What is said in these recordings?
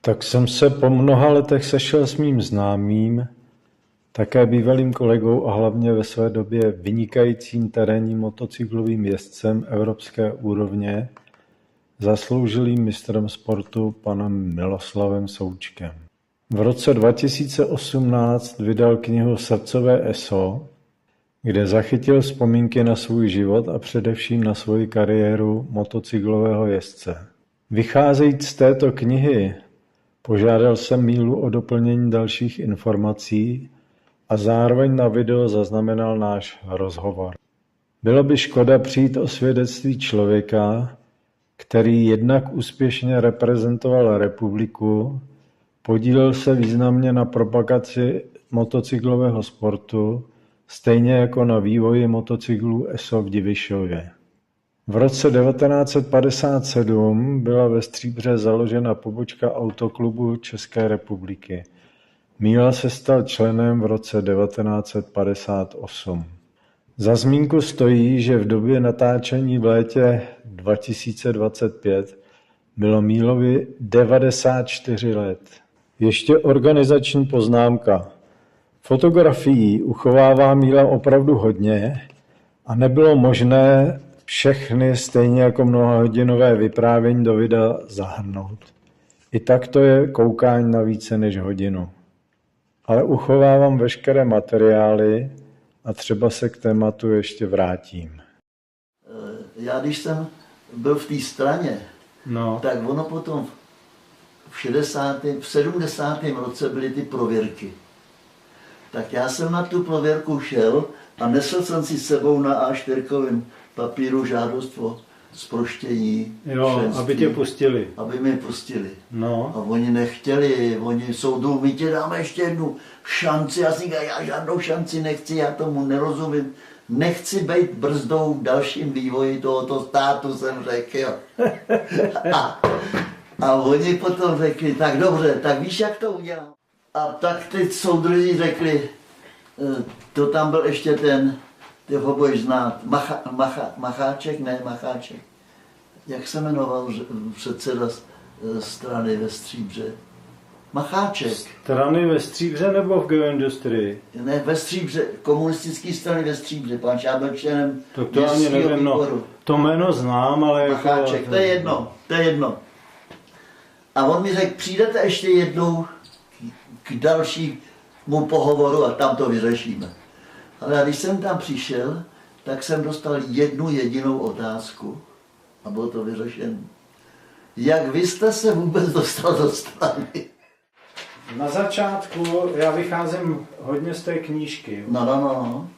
Tak jsem se po mnoha letech sešel s mým známým, také bývalým kolegou a hlavně ve své době vynikajícím terénním motocyklovým jezdcem evropské úrovně, zasloužilým mistrem sportu panem Miloslavem Součkem. V roce 2018 vydal knihu Srdcové eso, kde zachytil vzpomínky na svůj život a především na svoji kariéru motocyklového jezdce. Vycházejíc z této knihy požádal jsem Mílu o doplnění dalších informací a zároveň na video zaznamenal náš rozhovor. Bylo by škoda přijít o svědectví člověka, který jednak úspěšně reprezentoval republiku, podílel se významně na propagaci motocyklového sportu, stejně jako na vývoji motocyklů ESO v Divišově. V roce 1957 byla ve Stříbře založena pobočka Autoklubu České republiky. Míla se stal členem v roce 1958. Za zmínku stojí, že v době natáčení v létě 2025 bylo Mílovi 94 let. Ještě organizační poznámka. Fotografií uchovává Míla opravdu hodně a nebylo možné všechny stejně jako mnohahodinové vyprávění do videa zahrnout. I tak to je koukání na více než hodinu. Ale uchovávám veškeré materiály a třeba se k tématu ještě vrátím. Já když jsem byl v té straně, tak ono potom v 70. roce byly ty prověrky. Tak já jsem na tu prověrku šel a nesl jsem si s sebou na A4 papíru žádost o zproštění. Aby tě pustili. Aby mě pustili. No. A oni nechtěli, oni soudou, my tě dáme ještě jednu šanci. Já si říkám, já žádnou šanci nechci, já tomu nerozumím. Nechci být brzdou v dalším vývoji tohoto státu, jsem řekl, jo. A oni potom řekli, tak dobře, tak víš, jak to udělám. A tak teď soudruzi řekli, to tam byl ještě ten, ty ho budeš znát, Macháček. Jak se jmenoval předseda strany ve Stříbře? Macháček. Strany ve Stříbře nebo v Geoindustrii? Ne, ve Stříbře, komunistické strany ve Stříbře, pan byl členem to ani nevím, to jméno znám, ale Macháček, jako... to je jedno. A on mi řekl, přijdete ještě jednou k dalšímu pohovoru a tam to vyřešíme. Ale když jsem tam přišel, tak jsem dostal jednu jedinou otázku a bylo to vyřešeno. Jak vy jste se vůbec dostal do strany? Na začátku já vycházím hodně z té knížky. No.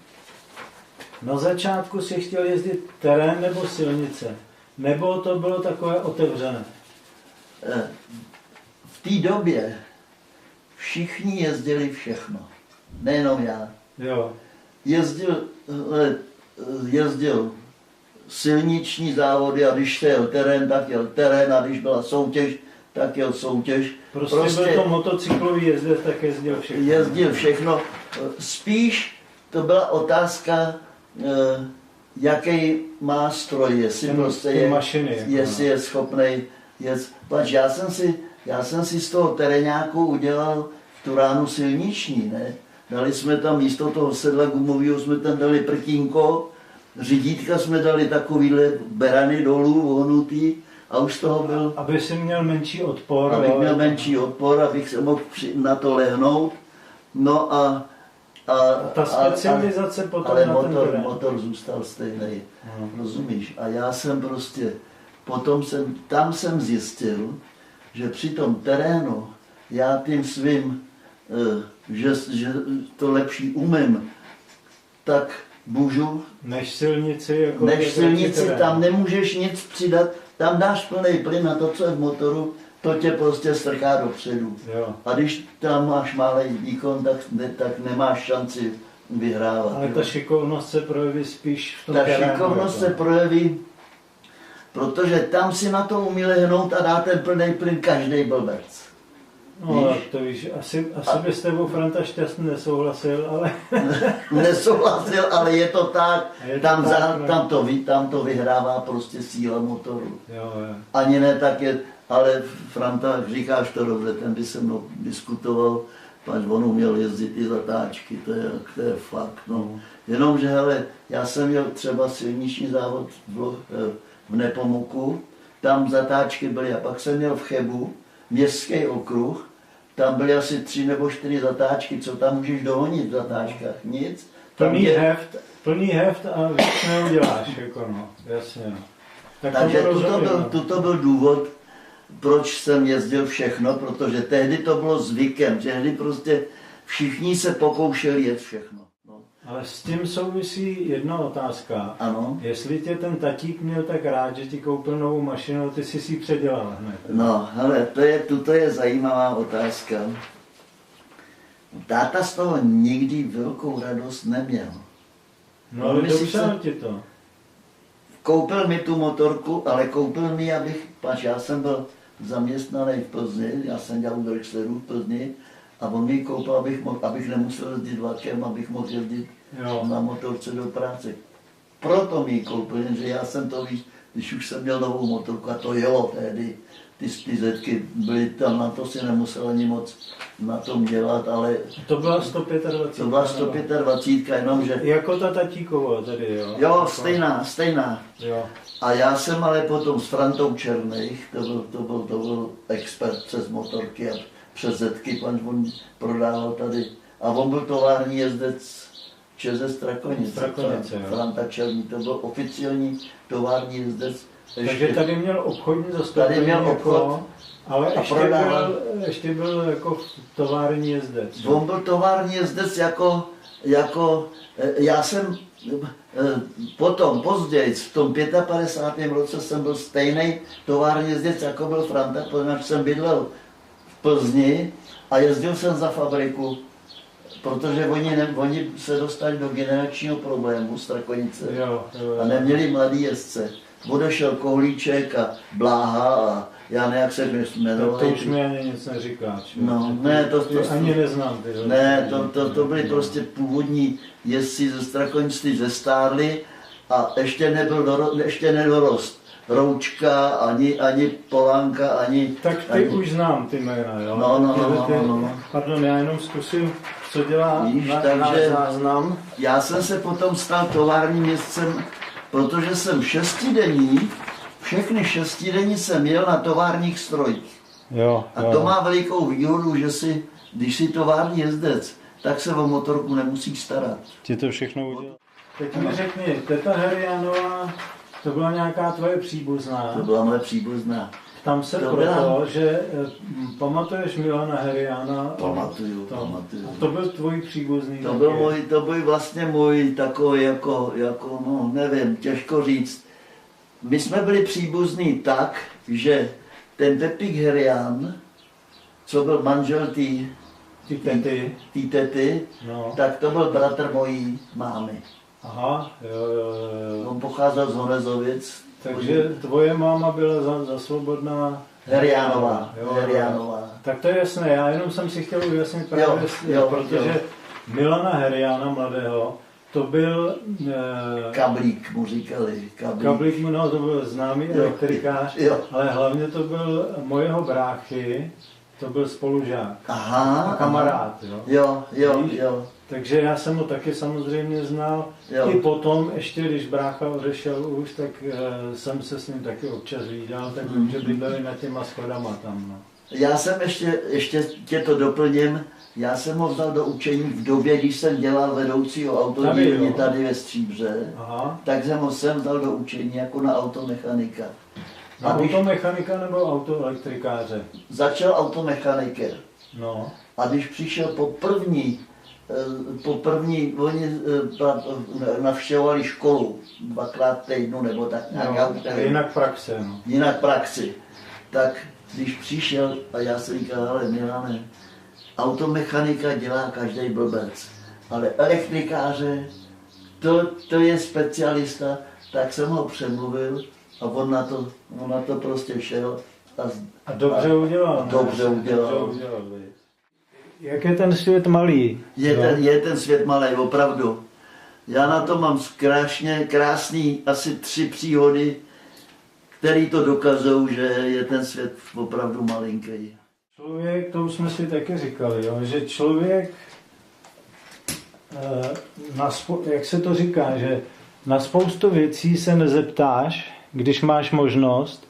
Na začátku si chtěl jezdit terén nebo silnice? Nebo to bylo takové otevřené? V té době všichni jezdili všechno. Nejenom já. Jo. Jezdil silniční závody a když jel terén, tak jel terén a když byla soutěž, tak jel soutěž. Prostě byl to motocyklový jezdec, tak jezdil všechno. Jezdil všechno. Spíš to byla otázka, jaký má stroj, jestli prostě jestli je schopný jet. Pač já jsem si z toho terénáku udělal tu ránu silniční, ne? Dali jsme tam místo toho sedla gumového, jsme tam dali prkínko, řidítka jsme dali takovýhle berany dolů, vohnutý a už z toho byl... Aby si měl menší odpor. Abych měl menší odpor, abych se mohl na to lehnout. No a ta specializace potom ale na motor zůstal stejný, rozumíš? A já jsem prostě, tam jsem zjistil, že při tom terénu já tím svým, že to lepší umím, tak můžu... Než silnici, tam nemůžeš nic přidat, tam dáš plný plyn a to, co je v motoru, to tě prostě strká dopředu. Jo. A když tam máš malý výkon, tak nemáš šanci vyhrávat. Ale ta šikovnost se projeví spíš v tom terénu. Ta šikovnost se projeví, protože tam si na to umí lehnout a dá ten plný plyn každý blbec. No, víš? To víš, asi by s tebou Franta Šťastný nesouhlasil, ale... Nesouhlasil, ale je to tak. Tam to vyhrává prostě síla motoru. Jo. Ani ne tak je, ale Franta, říkáš to dobře, ten by se mnou diskutoval, pač on uměl jezdit i zatáčky, to je fakt, no. Jenomže, hele, já jsem měl třeba silniční závod v Nepomuku, tam zatáčky byly a pak jsem měl v Chebu městský okruh, tam byly asi 3 nebo 4 zatáčky, co tam můžeš dohonit v zatáčkách, nic. Plný heft a víc neuděláš, jako no, jasně no. Takže tuto byl důvod, proč jsem jezdil všechno, protože tehdy to bylo zvykem, tehdy prostě všichni se pokoušeli jet všechno. No. Ale s tím souvisí jedna otázka. Ano. Jestli tě ten tatík měl tak rád, že ti koupil novou mašinu, ty jsi si předělal hned. No, hele, tuto je zajímavá otázka. Táta z toho nikdy velkou radost neměl. No ale dopřál ti to. Koupil mi tu motorku, ale koupil mi, pač já jsem byl zaměstnaný v Plzni, já jsem dělal Drexleru v Plzni a on mi koupil, abych nemusel jezdit vlakem, abych mohl jezdit na motorce do práce. Proto mi ji koupil, jenže já jsem to, víš, když už jsem měl novou motorku a to jelo tehdy, ty zetky byly tam, na to si nemusel ani moc na tom dělat, ale... To byla 125. To byla 125, jenomže... Jako ta tatíková tady, jo? Jo, stejná. Jo. A já jsem ale potom s Frantou Černejch, to byl expert přes motorky a přes zetky, pan on prodával tady. A on byl tovární jezdec ČZ Strakonice. Franta Černý, to byl oficiální tovární jezdec. Takže tady měl obchodní zastoupení, tady měl obchod, ale ještě byl jako tovární jezdec. On byl tovární jezdec jako já jsem potom, později, v tom 55. roce jsem byl stejný tovární jezdec, jako byl Franta, protože jsem bydlel v Plzni a jezdil jsem za fabriku, protože oni se dostali do generačního problému Strakonice a neměli mladý jezdce. Odešel Kohlíček a Bláha a já ne, jak se jmenoval. To už mi ani nic neříkáš. No, ne, to ani neznám. Ne, to byly prostě původní jezdci ze Strakonictví zestárli a ještě nedorost Roučka, ani Polánka, ani... Tak ty už znám ty jména, jo? No. Pardon, já jenom zkusím, co dělá náš záznam. Já jsem se potom stal továrním jezdcem, protože jsem všechny šestidenní jsem jel na továrních strojích. A to má velikou výhodu, že když jsi tovární jezdec, tak se o motorku nemusíš starat. Ti to všechno udělá. Teď mi řekni, teta Herianová, to byla nějaká tvoje příbuzná? To byla moje příbuzná. Tam se proto, že pamatuješ Milana Heriana? Pamatuju. To byl tvůj příbuzný? To byl vlastně můj takový jako no nevím, těžko říct. My jsme byli příbuzní tak, že ten Pepík Herian, co byl manžel té tety, tak to byl bratr mojí mámy. Aha, jo. On pocházel z Honezovic. Takže tvoje máma byla za svobodná Herianová. Tak to je jasné, já jenom jsem si chtěl ujasnit právě, protože Milana Heriana mladého, to byl... Kablík mu říkali. Kablík, no to byl známý elektrikář, ale hlavně to byl mojeho bráchy, to byl spolužák a kamarád. Jo. Takže já jsem ho taky samozřejmě znal. I potom, ještě když brácha odešel už, tak jsem se s ním taky občas vídal, tak že bydleli na těma schodama tam. No. Já jsem ještě tě to doplním, já jsem ho vzal do učení v době, když jsem dělal vedoucího autodílny tady ve Stříbře, tak jsem ho sem vzal do učení jako na automechanika. Na automechanika nebo autoelektrikáře? Začal automechaniker. No. A když přišel po první, oni navštěvovali školu 2krát týdnu nebo tak nějak. Jinak praxi. Tak když přišel a já jsem říkal, ale Milane, automechanika dělá každý blbec, ale elektrikáře, to je specialista, tak jsem ho přemluvil a on na to prostě šel A dobře udělal. Dobře udělal. Jak je ten svět malý? Je ten svět malý, opravdu. Já na to mám krásný asi 3 příhody, které to dokazují, že je ten svět opravdu malinký. Člověk, to už jsme si taky říkali, jo, že člověk, jak se to říká, že na spoustu věcí se nezeptáš, když máš možnost,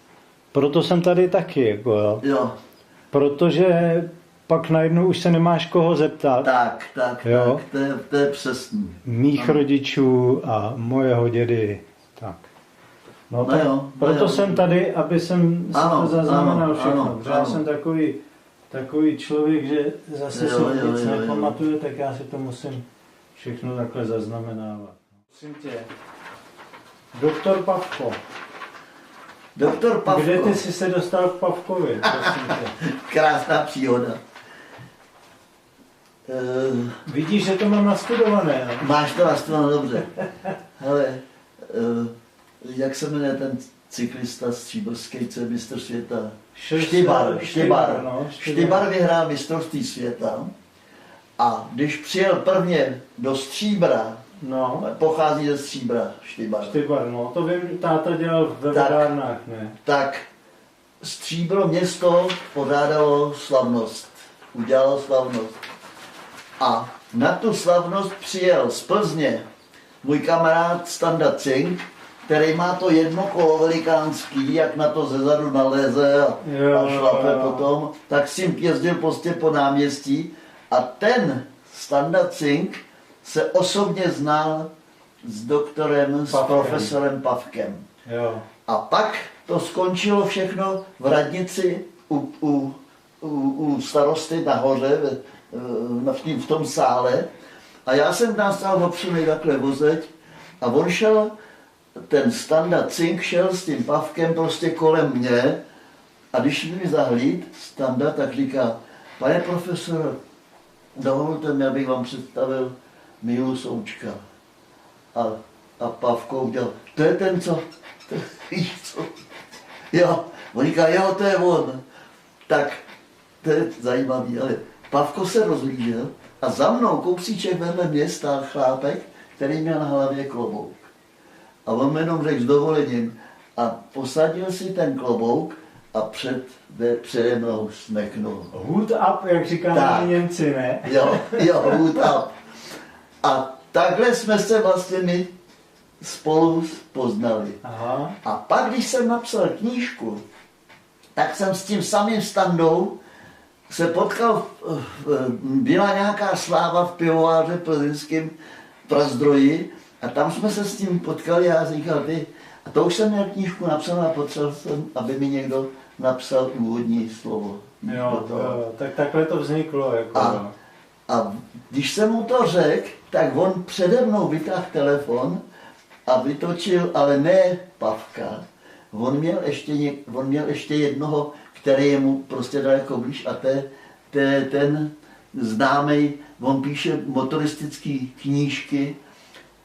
proto jsem tady taky, jako jo. Protože pak najednou už se nemáš koho zeptat. Tak, to je přesný. Mých rodičů a mojeho dědy, tak. No proto jsem tady, aby jsem si to zaznamenal všechno. Já jsem takový člověk, že zase si nic nepamatuje, tak já si to musím všechno takhle zaznamenávat. Prosím tě, doktor Pavko. Doktor Pavko. Kde ty jsi se dostal k Pavkovi? Krásná příhoda. Vidíš, že to mám nastudované. No? Máš to nastudované dobře. Hele, jak se jmenuje ten cyklista stříbrský, co je mistr světa? Štybar vyhrál mistrovství světa a když přijel prvně do Stříbra, pochází ze Stříbra, Štybar, no to vím, táta dělal ve vodárnách, ne? Tak Stříbro město pořádalo slavnost, udělalo slavnost. A na tu slavnost přijel z Plzně můj kamarád Standa Cink, který má to jedno kolo velikánský, jak na to zezadu naléze a šlape potom, tak s tím jezdil prostě po náměstí a ten Standa Cink se osobně znal s doktorem, s profesorem Pavkem. Jo. A pak to skončilo všechno v radnici u starosty nahoře, v tom sále. A já jsem tam stál opřenej takhle vozeď a on šel, ten Standa Cink šel s tím Pavkem prostě kolem mě a když mi zahlíd Standa, tak říká, pane profesor, dovolte mi, abych vám představil Mílu Součka. A Pavko udělal, to je ten, co? Víš co? Jo, on říká, jo, to je on. Tak, to je zajímavý, ale Pavko se rozlížel a za mnou kousíček vedle mě stál chlápek, který měl na hlavě klobouk. A on mi jenom řekl s dovolením a posadil si ten klobouk a přede mnou smeknul. Hood up, jak říkáme Němci, ne? Jo, hood up. A takhle jsme se vlastně my spolu poznali. Aha. A pak, když jsem napsal knížku, tak jsem s tím samým Standou se potkal, byla nějaká sláva v pivováře plzeňském Prazdroji a tam jsme se s tím potkali a já říkal, a to už jsem měl knížku napsal a potřeboval jsem, aby mi někdo napsal úvodní slovo. Jo, tak takhle to vzniklo. Jako a když jsem mu to řekl, tak on přede mnou vytáhl telefon a vytočil, ale ne Pavka. On měl ještě jednoho, který je mu prostě daleko blíž a ten známej, on píše motoristické knížky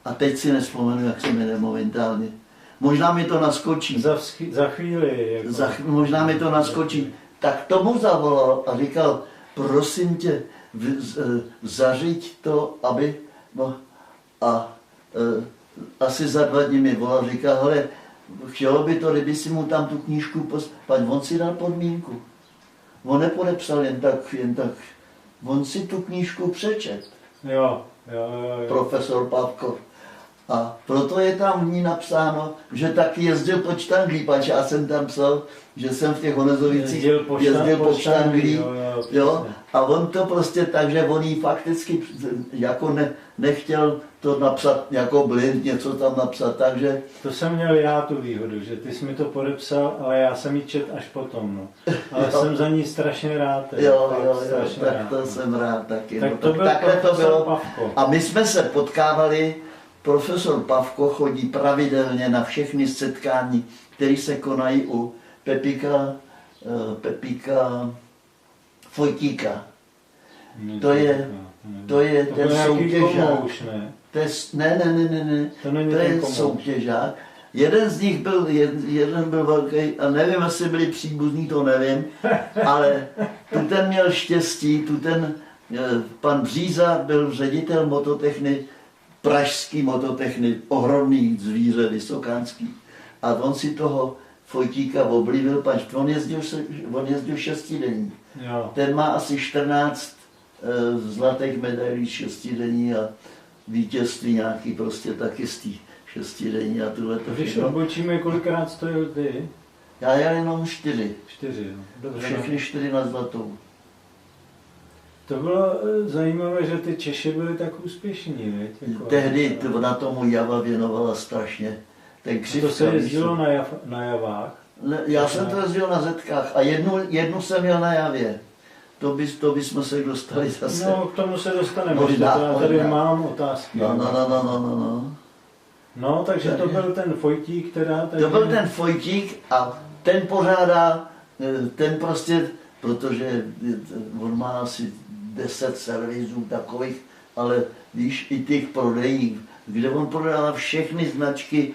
a teď si nevzpomenu, jak se jmenuje momentálně. Možná mi to naskočí. Za chvíli. Jako. Možná mi to naskočí. Tak tomu zavolal a říkal, prosím tě, zařiď to, aby... asi za 2 dny mi volal, říkal, hele, chtělo by to, kdyby si mu tam tu knížku poslal, on si dal podmínku. On nepodepsal jen tak. On si tu knížku přečet. Jo. Profesor Pavko. A proto je tam v ní napsáno, že taky jezdil po Štanglí, pač já jsem tam psal, že jsem v těch Honezovicích jezdil po Štanglí. Jo, a on to prostě tak, že on jí fakticky jako nechtěl to napsat jako blind, něco tam napsat, takže... To jsem měl já tu výhodu, že ty jsi mi to podepsal, ale já jsem ji čet až potom, no. Ale jsem za ní strašně rád. Jo, tak to jsem rád taky. Tak to byl to bylo. Pavko. A my jsme se potkávali, profesor Pavko chodí pravidelně na všechny setkání, které se konají u Pepíka Fojtíka. To je ten soutěžák. Ne? Ne. To je soutěžák jeden z nich byl, jeden byl velký, a nevím, jestli byli příbuzní, to nevím, ale tu ten měl štěstí, tu ten pan Bříza byl ředitel mototechny, pražský mototechny, ohromný zvíře, vysokánský. A on si toho Fojtíka oblíbil, pač on jezdil šestidenní. Ten má asi 14 zlatých medailí šestidenní a vítězství nějaký prostě taky z té šestidenní a tuhle to. Když odbočíme, kolikrát stojil ty? Já jenom 4. 4, jo. Dobře. Všechny 4 na zlatou. To bylo zajímavé, že ty Češi byli tak úspěšní, viď? Jako tehdy na tomu Java věnovala strašně. Ten Křivka, to se jezdilo na Javách? Ne, já jsem to jezdil na Zetkách a jednu jsem měl na Javě. To bychom se dostali zase. No, k tomu se dostaneme, já tady mám otázky. No. No, takže to byl ten Fojtík, To byl ten Fojtík a ten pořádá, ten prostě, protože on má asi 10 servisů takových, ale víš, i těch prodejních, kde on prodává všechny značky,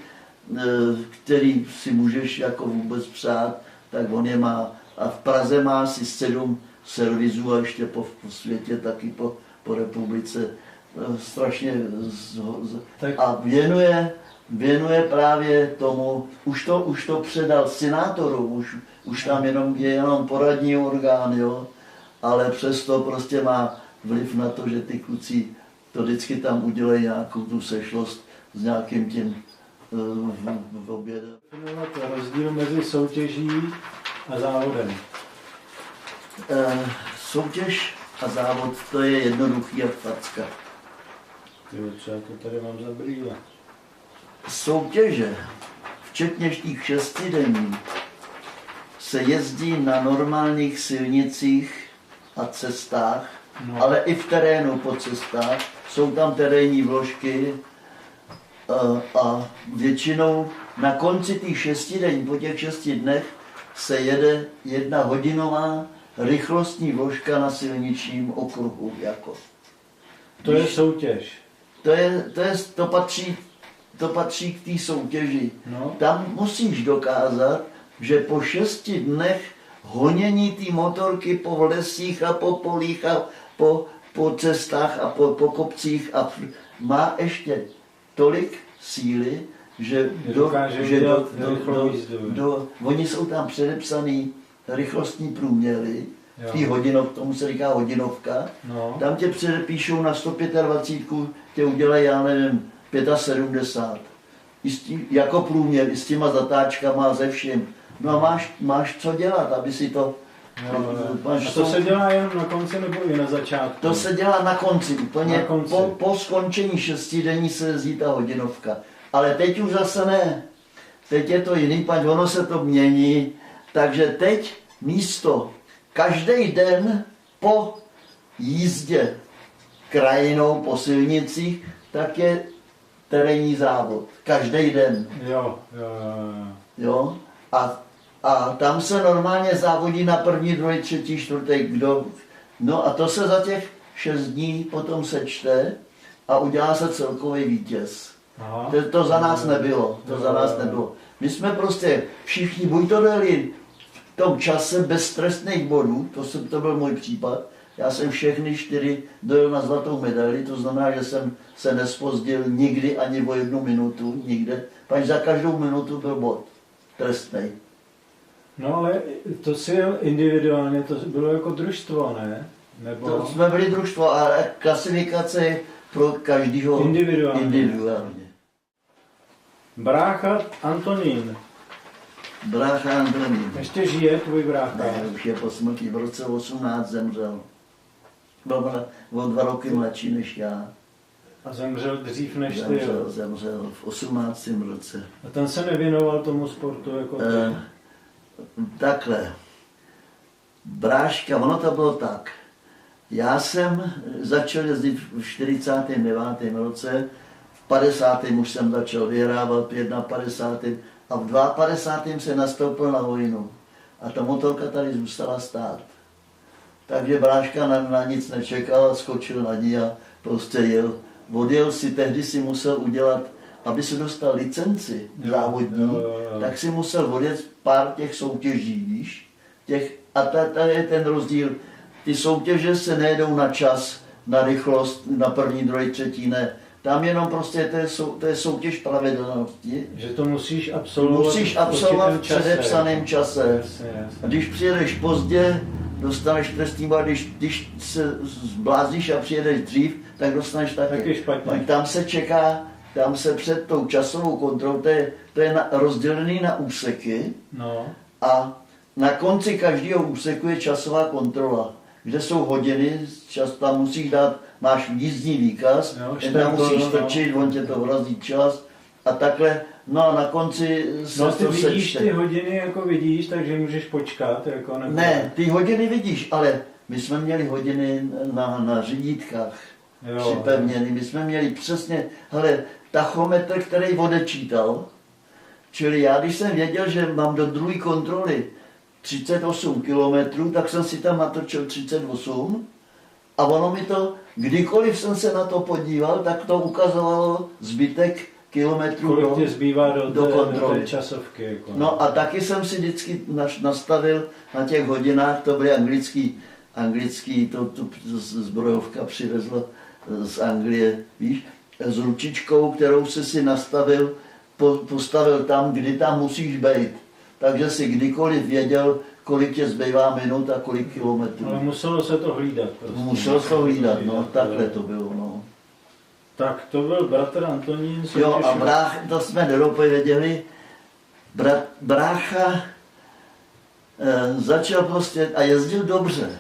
který si můžeš jako vůbec přát, tak on je má. A v Praze má asi 7 servisů a ještě po světě taky po republice. Strašně a věnuje právě tomu, už to předal senátorům, už tam je jenom poradní orgán, jo, ale přesto prostě má vliv na to, že ty kluci to vždycky tam udělají nějakou tu sešlost s nějakým tím v obědem. Rozdíl mezi soutěží a závodem. Soutěž a závod, to je jednoduchý jak facka. Co já to tady mám za brýle? Soutěže, včetně těch 6denní, se jezdí na normálních silnicích a cestách, ale i v terénu po cestách. Jsou tam terénní vložky a většinou na konci těch 6denní, po těch 6 dnech, se jede 1hodinová rychlostní vložka na silničním okruhu. Jako. To je soutěž. To patří k té soutěži. No. Tam musíš dokázat, že po 6 dnech honění té motorky po lesích a po polích a po cestách a po kopcích a má ještě tolik síly, že oni jsou tam předepsaný rychlostní průměry, tomu se říká hodinovka, tam tě předepíšou na 125, tě udělají, já nevím, 75. Jako průměr, i s těma zatáčkama a ze vším. No a máš co dělat, aby si to... A to se dělá jen na konci nebo i na začátku? To se dělá na konci, úplně na konci. Po skončení 6denní se jezdí ta hodinovka. Ale teď už zase ne. Teď je to jiný, pač ono se to mění. Takže teď místo každý den po jízdě krajinou, po silnicích, tak je terénní závod. Každý den. Jo? A tam se normálně závodí na 1., 2., 3., 4. No a to se za těch 6 dní potom sečte a udělá se celkový vítěz. To za nás nebylo. My jsme prostě všichni buď to dali v tom čase bez trestných bodů, to byl můj případ. Já jsem všechny 4 dojel na zlatou medaili, to znamená, že jsem se nespozdil nikdy ani o 1 minutu, nikde. Pač za každou minutu byl bod trestnej. No ale to si jel individuálně, to bylo jako družstvo, ne? Nebo... To jsme byli družstvo a klasifikace pro každého individuálně. Brácha Antonín. Brácha Antonín. Ještě žije tvůj brácha? Ne, už je po smrti. V roce 18 zemřel. Byl o 2 roky mladší než já. A zemřel dřív než ty? Zemřel v 18. roce. A ten se nevěnoval tomu sportu jako ty? Takhle. Bráška, ono to bylo tak. Já jsem začal jezdit v 49. roce, v 50. už jsem začal vyhrávat, v 51. a v 52. se nastoupil na vojnu. A ta motorka tady zůstala stát. Takže bráška na nic nečekal, skočil na ní a prostě jel. Odjel si, tehdy si musel udělat aby si dostal licenci závodní, tak si musel odjet pár těch soutěží, víš? A tady je ten rozdíl. Ty soutěže se nejedou na čas, na rychlost, na první, druhý, třetí, ne. Tam jenom prostě to je soutěž pravidelnosti. Že to musíš absolvovat v předepsaném čase. A když přijedeš pozdě, dostaneš trestní bod, když se zblázíš a přijedeš dřív, tak dostaneš taky. Špatně. Tam se čeká, tam se před tou časovou kontrolou, to je rozdělený na úseky a na konci každého úseku je časová kontrola, kde jsou hodiny, tam musíš dát, máš jízdní výkaz, tam musíš strčit, on tě to vrazí čas a takhle. No a na konci se ty to vidíš sečte. Ty hodiny jako vidíš, takže můžeš počkat. Jako nebo... Ne, ty hodiny vidíš, ale my jsme měli hodiny na řídítkách připevněný. My jsme měli přesně, hele, tachometr, který odečítal. Čili já, když jsem věděl, že mám do druhé kontroly 38 km, tak jsem si tam natočil 38 a ono mi to, kdykoliv jsem se na to podíval, tak to ukazovalo zbytek kilometrů kolik tě zbývá do kontroly. Té časovky. Jako. No a taky jsem si vždycky nastavil na těch hodinách, to byly anglický to zbrojovka přivezla z Anglie, víš, s ručičkou, kterou si nastavil, postavil tam, kdy tam musíš být. Takže si kdykoliv věděl, kolik tě zbývá minut a kolik kilometrů. Ale muselo se to hlídat. Prostě. Muselo se to hlídat, no, takhle to bylo, no. Tak to byl bratr Antonín. Jo, a to jsme nedopověděli. Brácha začal prostě a jezdil dobře.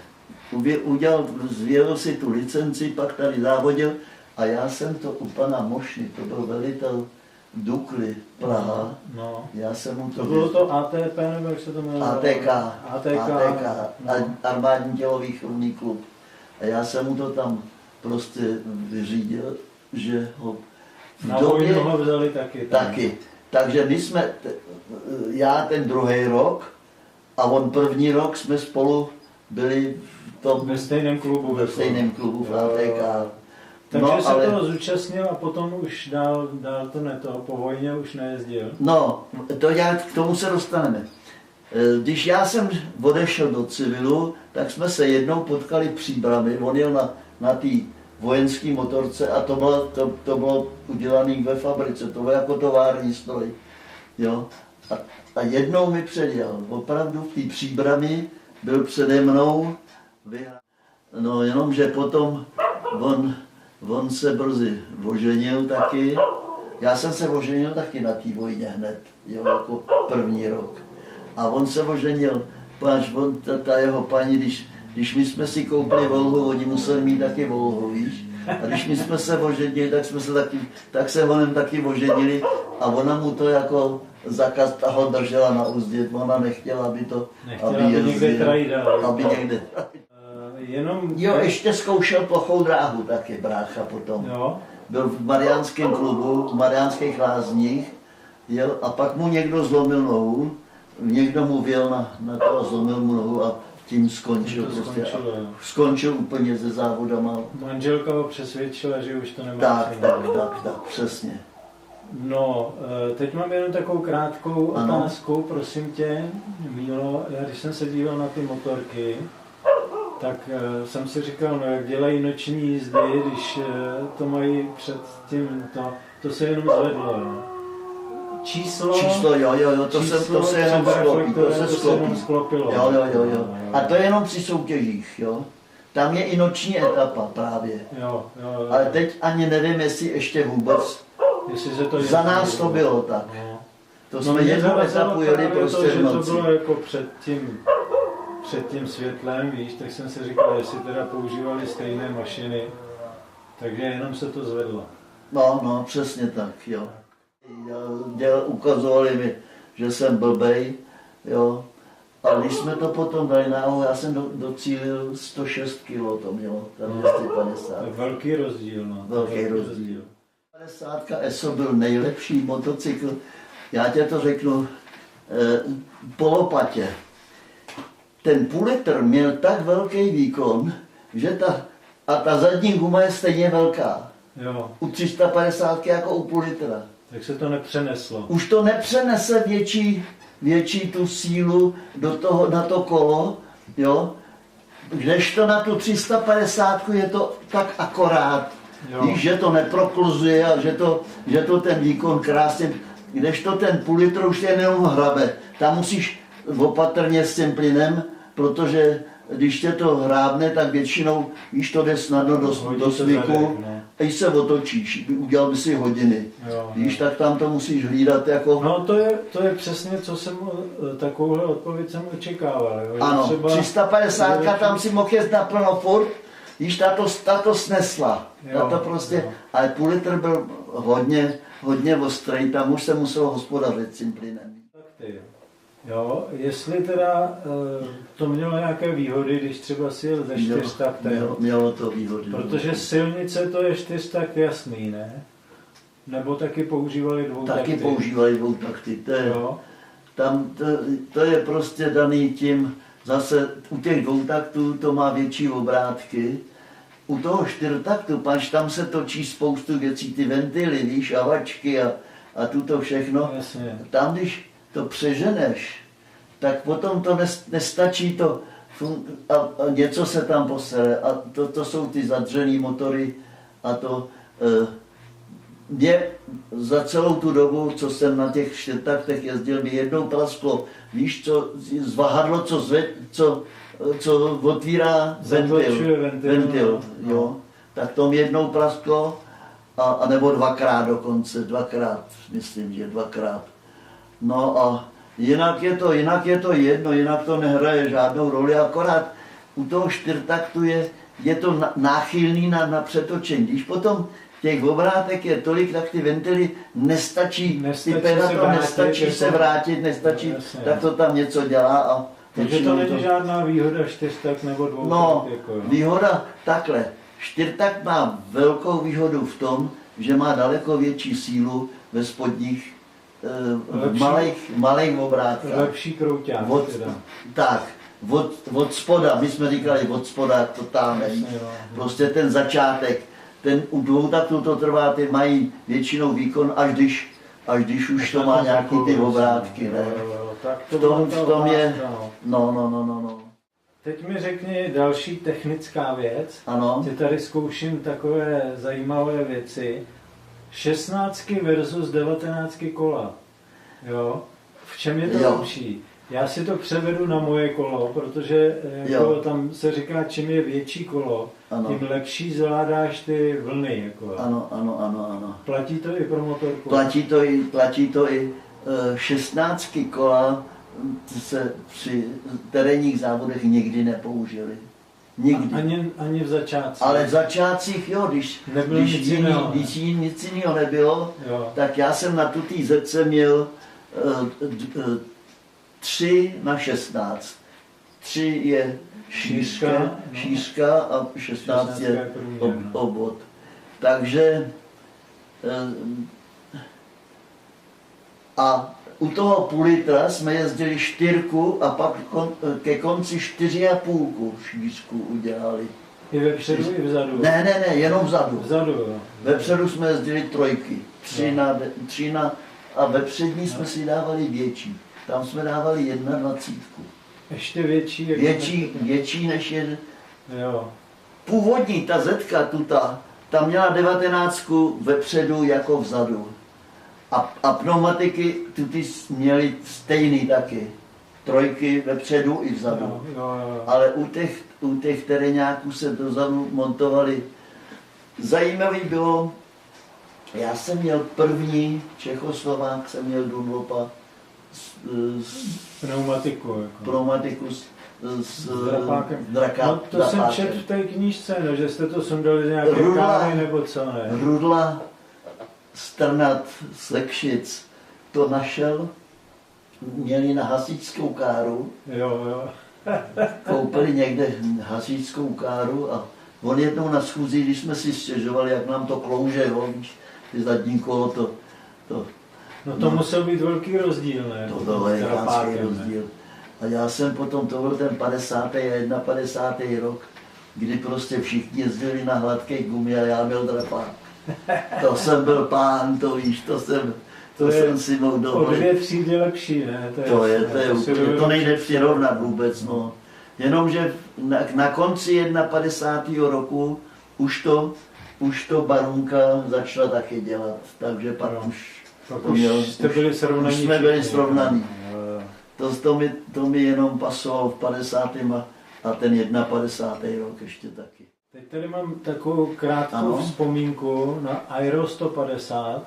Zvěděl si tu licenci, pak tady závodil a já jsem to u pana Mošny, to byl velitel Dukly, Praha. No. Já jsem mu to bylo to ATP, nebo jak se to jmenovalo? ATK, Armádní tělovýchovný klub. A já jsem mu to tam prostě vyřídil, že ho v na době vojnu ho vzali taky. Takže my jsme, já ten druhý rok a on první rok jsme spolu byli ve stejném klubu. Ve stejném klubu v ATK. Takže se toho zúčastnil a potom už dál to po vojně už nejezdil? No, k tomu se dostaneme. Když já jsem odešel do civilu, tak jsme se jednou potkali Příbrami. On jel na té vojenské motorce a to bylo udělané ve fabrice, to bylo jako tovární stroj. Jo? A jednou mi předjel, opravdu v té Příbrami byl přede mnou, no jenomže potom on se brzy oženil taky. Já jsem se oženil taky na té vojně hned, jo, jako první rok. A on se oženil, ta jeho paní, když my jsme si koupili Volhu, oni museli mít taky Volhu, víš. A když my jsme se oženili, tak se onem taky oženili a ona mu to jako zakaz ho držela na úzdě. Ona nechtěla, aby někde aby někde. Jo, ještě zkoušel plochou dráhu taky, brácha potom. Jo. Byl v mariánském klubu, v mariánských lázních, jel, a pak mu někdo zlomil nohu, někdo mu vjel na to a zlomil mu nohu a tím skončil. Skončil úplně se závodama. Manželka ho přesvědčila, že už to nemá. Tak, přesně. No, teď mám jenom takovou krátkou otázku, prosím tě, Mílo, já když jsem se díval na ty motorky, tak jsem si říkal, no jak dělají noční jízdy, když to mají před tím, to se jenom zvedlo, jo. Číslo, jo, to se jenom sklopilo. Jo. A to je jenom při soutěžích, jo. Tam je i noční etapa právě. Jo. Ale teď ani nevím, jestli ještě vůbec. Za nás to bylo tak. No. To jsme jednu etapu jeli prostě v noci. To bylo jako před tím světlem, víš, tak jsem si říkal, jestli teda používali stejné mašiny, takže jenom se to zvedlo. No, přesně tak, jo. Ukazovali mi, že jsem blbej, jo. A když jsme to potom dali nahoru, já jsem docílil 106 kg, to mělo, tam 250. Velký rozdíl, no. Velký rozdíl. 50 ESO byl nejlepší motocykl, já tě to řeknu, po lopatě. Ten půl litr měl tak velký výkon, že ta zadní guma je stejně velká. Jo. U 350 jako u půl litra. Tak se to nepřeneslo. Už to nepřenese větší tu sílu na to kolo, jo. Kdežto na tu 350 je to tak akorát, víš, že to neprokluzuje a že to ten výkon krásně, kdežto ten půl litr už je jenom hrabe. Tam musíš opatrně s tím plynem, protože když tě to hrábne, tak většinou, víš, to jde snadno do svíku, a když se otočíš, udělal by si hodiny. Víš, tak tam to musíš hlídat jako... No to je přesně, co jsem, takovouhle odpověď jsem očekával. Jo? Ano, třeba 350 tam si mohl jet naplno furt, víš, ta to snesla. To prostě, ale půl litr byl hodně ostrý, tam už se muselo hospodařit s tím plynem. Jo, jestli teda to mělo nějaké výhody, když třeba si jel ze 4taktem. Mělo to výhody. Protože silnice to je 4takt jasný, ne? Nebo taky používali dvoutakty? Taky používali dvoutakty. To je prostě daný tím, zase u těch dvoutaktů to má větší obrátky. U toho 4taktu, pač tam se točí spoustu věcí, ty ventily, víš, avačky a tuto všechno. Jasně. Tam, když to přeženeš, tak potom to nestačí to a něco se tam posere a to jsou ty zadřený motory a to mě za celou tu dobu, co jsem na těch 4taktech jezdil, mi jednou prasklo, víš co, zvahadlo, co otvírá ventil, jo, tak to mi jednou prasklo a nebo dvakrát dokonce, myslím, že dvakrát. No a jinak je to jedno, jinak to nehraje žádnou roli, akorát u toho 4taktu je to náchylný na přetočení. Když potom těch obrátek je tolik, tak ty ventily nestačí se vrátit, tak to tam něco dělá. Takže to není žádná výhoda 4takt nebo dvoutakt? No, výhoda takhle. 4takt má velkou výhodu v tom, že má daleko větší sílu ve spodních malých obrátkách. Lepší krouťák. Od spoda, my jsme říkali od spoda, to tam prostě ten začátek, u dvoutaktů to trvá, ty mají většinou výkon, až když už to má nějaký ty obrátky, ne? V tom je, no. Teď mi řekni další technická věc. Ano. Ty tady zkouším takové zajímavé věci. 16 versus 19 kola. Jo? V čem je to lepší? Já si to převedu na moje kolo, protože jako tam se říká, čím je větší kolo, tím lepší zvládáš ty vlny. Jako. Ano. Platí to i pro motorku? Platí to i 16 kola se při terénních závodech nikdy nepoužili. Nikdy. Ani v začátcích. Ale v začátcích, jo, když nic jiného nebylo, tak já jsem na tutý zece měl 3x16. 3 je šířka a 16 je obvod. Takže a u toho půl litra jsme jezdili 4 a pak ke konci 4,5 šířku udělali. I vepředu, i vzadu? Ne, jenom vzadu. Vzadu, jo. Vepředu jsme jezdili 3 a vepřední jsme si dávali větší. Tam jsme dávali 21. Ještě větší? Větší než je. Jo. Původní ta zetka tuta, tam měla 19 vepředu jako vzadu. A pneumatiky ty měly stejný taky. 3 vepředu i vzadu. Jo. Ale u těch teréňáků se dozadu montovali. Zajímavý bylo, já jsem měl první Čechoslovák, jsem měl Dunlopa pneumatiku s drakákem. No to jsem četl v té knížce, no, že jste to sundali z nějaké kávy nebo co, ne? Rudla Strnad Slekšic to našel, měli na hasičskou káru. Jo. Koupili někde hasičskou káru a on jednou na schůzi, když jsme si stěžovali, jak nám to klouže, ty zadní kolo, to musel být velký rozdíl, ne? To je velký rozdíl. A já jsem potom, to byl ten 50. a 51. rok, kdy prostě všichni jezdili na hladké gumy a já byl drapák. To jsem byl pán, to víš, to jsem si mohl dovolit. O 2 třídy lepší, ne? To nejde přirovnat vůbec, no. Jenomže na konci 51. roku už to Barunka začala taky dělat, takže pak jsme byli srovnaní. To mi jenom pasovalo v 50. a ten 51. rok ještě taky. Teď tady mám takovou krátkou vzpomínku na Aero 150,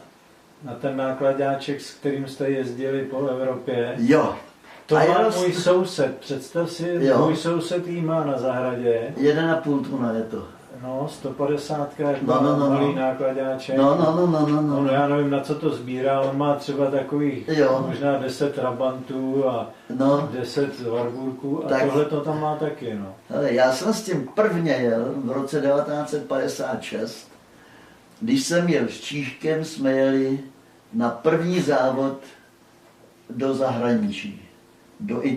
na ten nákladáček, s kterým jste jezdili po Evropě. Jo. To má můj soused, představ si, můj soused jí má na zahradě. 1,5 tuna je to. No, 150 malý nákladáček. No. Já nevím, na co to sbírá, on má třeba takových možná 10 trabantů a 10 warburků a tohle to tam má taky, no. Ale já jsem s tím prvně jel v roce 1956, když jsem jel s Číškem, jsme jeli na první závod do zahraničí,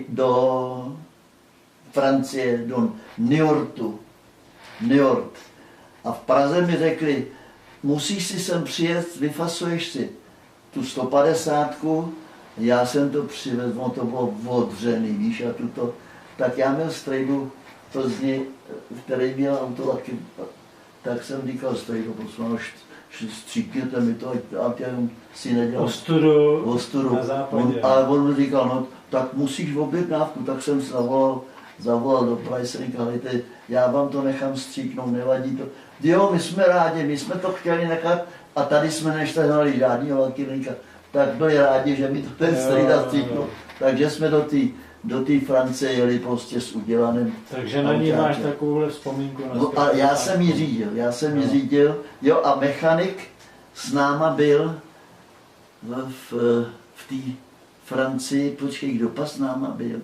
do Francie, do New York. A v Praze mi řekli, musíš si sem přijet, vyfasuješ si tu 150, já jsem to přivezl, to bylo odřený, víš, a tuto. Tak já měl strejdu v Plzni, který měl autolaky, tak jsem říkal strejdu, prosím, stříkněte mi to, a si nedělal ostudu na západě. Ale on mi říkal, no tak musíš v objednávku, tak jsem zavolal do Prahy, jsem říkal, já vám to nechám stříknout, nevadí to. Jo, my jsme rádi, my jsme to chtěli nechat a tady jsme neštahovali žádného velkýrníka, tak byli rádi, že mi to ten strýda stříknul. Takže jsme do té Francie jeli prostě s udělaným. Takže na ní máš takovouhle vzpomínku. No a já jsem ji řídil, jo, a mechanik s náma byl v té Francii, počkej, kdo pas s náma byl?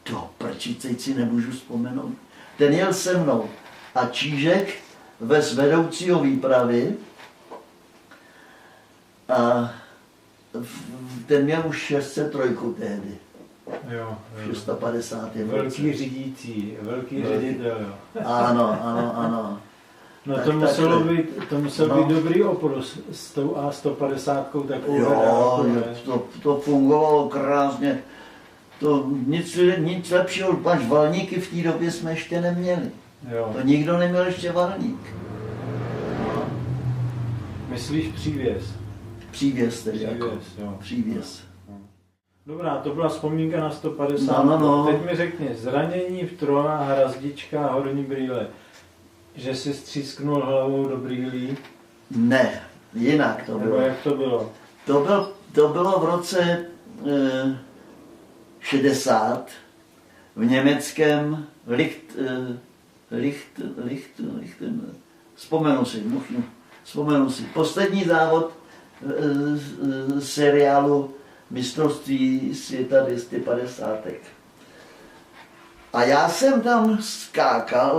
To prčice si nemůžu vzpomenout. Ten jel se mnou a Čížek vez vedoucího výpravy a ten měl už 603 tehdy. Jo. 650. Velký řídící, velký ředitel. Ano. No tak, to musel být dobrý opor s tou A150 takovou. Jo, to fungovalo krásně. To nic lepšího, až valníky v té době jsme ještě neměli. Jo. To nikdo neměl ještě valník. No. Myslíš přívěs? Přívěs tedy, přívěs. Dobrá, to byla vzpomínka na 150. No. Teď mi řekni, zranění v trohách, hrazdička, horní brýle. Že jsi střísknul hlavou do brýlí? Ne, jinak to bylo. Nebo jak to bylo? To bylo v roce 60 v německém vzpomenu si. Poslední závod seriálu mistrovství světa 250. A já jsem tam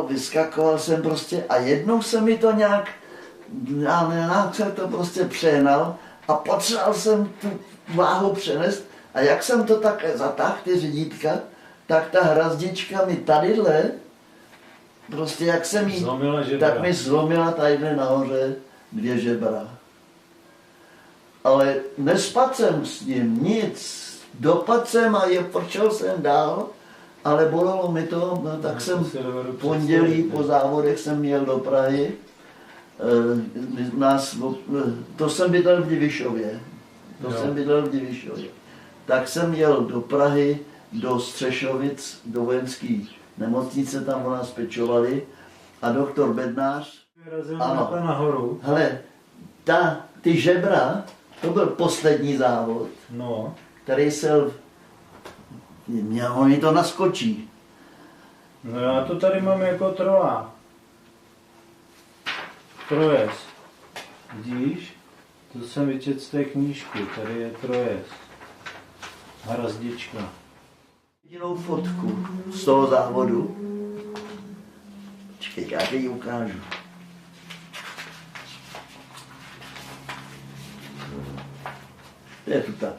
vyskakoval jsem prostě a jednou se mi to nějak to prostě přehnal a potřeboval jsem tu váhu přenést a jak jsem to tak zatáhl, ty řídítka, tak ta hrazdička mi tadyhle, prostě jak jsem jí, tak mi zlomila tadyhle nahoře 2 žebra. Ale nespadl jsem s ním, nic, dopadl jsem a prčel jsem dál, ale bolelo mi to, no, tak jsem pondělí po závodech jsem měl do Prahy, to jsem bydlel v Divišově, tak jsem jel do Prahy, do Střešovic, do vojenské nemocnice, tam o nás pečovali a doktor Bednář, nahoru. Hele, ty žebra, to byl poslední závod, který oni to naskočí. No já to tady mám jako troa. Trojes. Vidíš? To jsem vyčetl z té knížky, tady je trojes. Hrazdička. Jedinou fotku z toho závodu. Počkej, já ji ukážu. Je tu tak.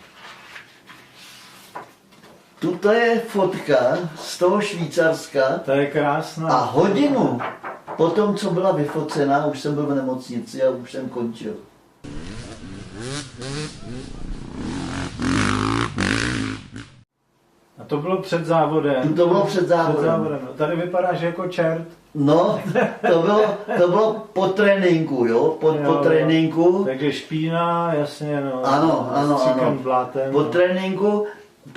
Tuto je fotka z toho Švýcarska. To je krásná. A hodinu potom, co byla vyfocená, už jsem byl v nemocnici a už jsem končil. A to bylo před závodem? To bylo před závodem. No, tady vypadáš jako čert. No, to bylo po tréninku, jo, po tréninku. Takže špína, jasně, no. Ano. Blátem, po tréninku.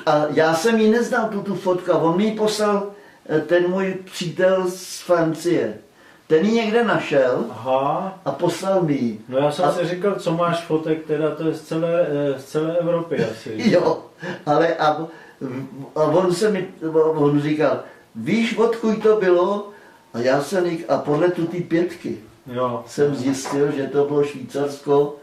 A já jsem ji neznal, tu fotku. On mi ji poslal ten můj přítel z Francie. Ten ji někde našel. Aha. A poslal mi ji. No já jsem si říkal, co máš fotek, teda to je z celé Evropy asi. Jo, ale a on říkal, víš, odkud to bylo? A já jsem a podle ty pětky jsem zjistil, že to bylo Švýcarsko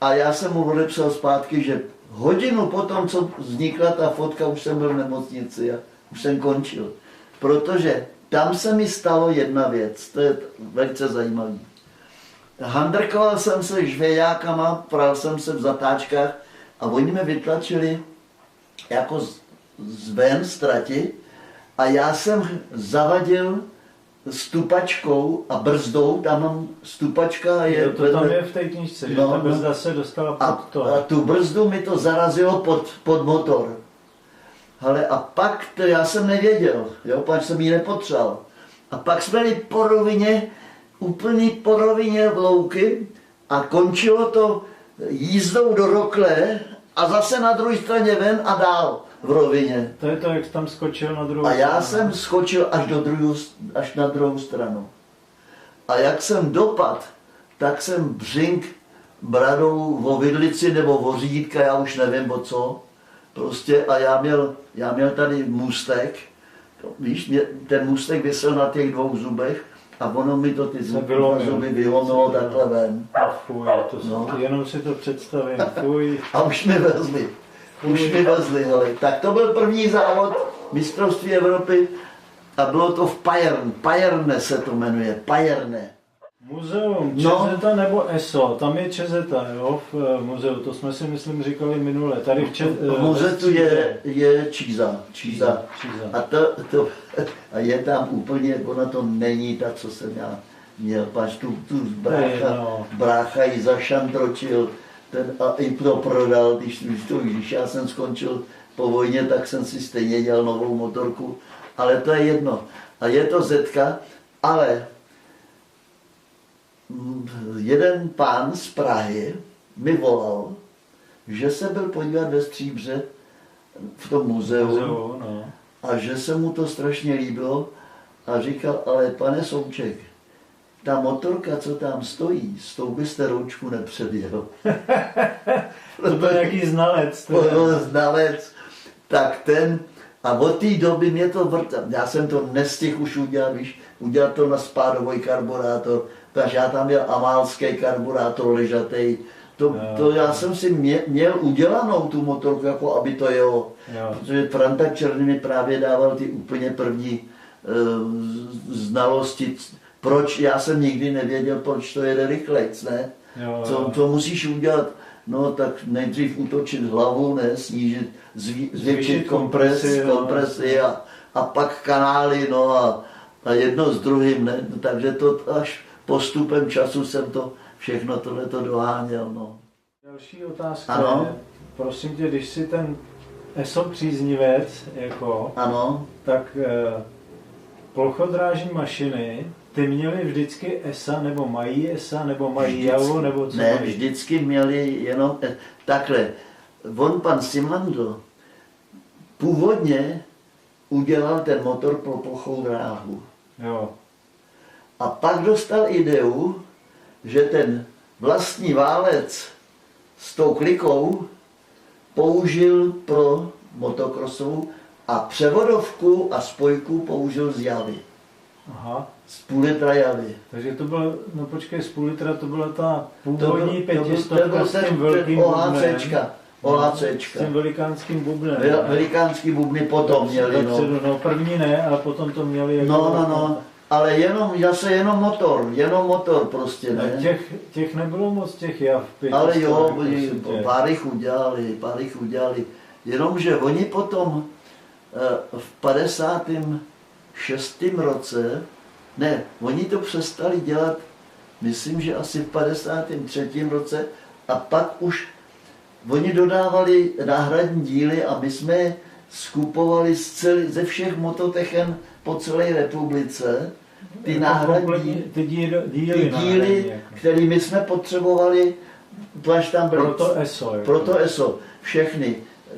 a já jsem mu odepsal zpátky, že hodinu potom, co vznikla ta fotka, už jsem byl v nemocnici a už jsem končil. Protože tam se mi stalo jedna věc, to je velice zajímavý. Handrkoval jsem se žvejákama, pral jsem se v zatáčkách a oni mě vytlačili jako zven z trati a já jsem zavadil stupačkou a brzdou, tam mám stupačka. To tam je v té knížce, že ta brzda se dostala pod to. A tu brzdu mi to zarazilo pod motor. Ale a pak to já jsem nevěděl, jo, pak jsem ji nepotřeboval. A pak jsme jeli po rovině, úplně po rovině louky a končilo to jízdou do rokle a zase na druhé straně ven a dál v rovině. To je to, jak tam skočil na druhou stranu. A já jsem skočil až na druhou stranu. A jak jsem dopadl, tak jsem břink bradou o vidlici nebo o řídka, já už nevím o co. Prostě a já měl tady můstek, víš, ten můstek visel na těch dvou zubech a ono mi to ty zuby vylomilo takhle ven. Fuj, jenom si to představím, fuj. A už mi vezli, hele. Tak to byl první závod mistrovství Evropy a bylo to v Pajerne se to jmenuje, Pajerne. Muzeum ČZ nebo ESO, tam je ČZ, jo, v muzeu, to jsme si myslím říkali minule. Tady v muzeu je Číza. A je tam úplně, ona to není ta, co jsem já měl, pač tu brácha ji zašantročil, a i to prodal, když já jsem skončil po vojně, tak jsem si stejně dělal novou motorku, ale to je jedno. A je to Zetka, ale jeden pán z Prahy mi volal, že se byl podívat ve Stříbře v tom muzeu a že se mu to strašně líbilo a říkal, ale pane Souček, ta motorka, co tam stojí, s tou byste roučku nepředjel. To byl nějaký znalec. To byl znalec. Tak ten, a od té doby mě to vrtal. Já jsem to nestihl už udělat to na spádový karburátor, takže já tam měl amálský karburátor ležatý. To já jsem si měl udělanou tu motorku, jako aby to jelo. Protože Franta Černý mi právě dával ty úplně první znalosti. Proč? Já jsem nikdy nevěděl, proč to jede rychlejc, ne? Co musíš udělat? No tak nejdřív útočit hlavu, ne? Snížit, zvětšit kompresi a pak kanály, no a jedno s druhým, ne? Takže to až postupem času jsem to všechno tohleto doháněl, no. Další otázka je, prosím tě, když jsi ten ESO příznivec, jako, tak plochodrážní mašiny, ty měli vždycky ESA, nebo mají ESA, nebo mají JAVO, nebo co ne, mají? Vždycky měli jenom takhle. Pan Simlandl původně udělal ten motor pro plochou dráhu. Jo. A pak dostal ideu, že ten vlastní válec s tou klikou použil pro motokrosovou a převodovku a spojku použil z Javy. Aha. Z půl litra Javy. Takže to bylo, no počkej, z půl litra to byla ta původní 500 s tím velkým bubnem. OHCčka. S tím velikánským bubnem. Velikánský bubny potom měli. No první ne, ale potom to měli jako... No. Ale jenom motor prostě, ne? Těch nebylo moc, těch JAV. Ale jo, pár jich udělali. Jenomže oni potom v 56. roce Ne, oni to přestali dělat, myslím, že asi v 53. roce a pak už oni dodávali náhradní díly a my jsme je skupovali ze všech mototechen po celé republice. Ty náhradní ty díly které my jsme potřebovali, až tam byly pro to ESO, všechny.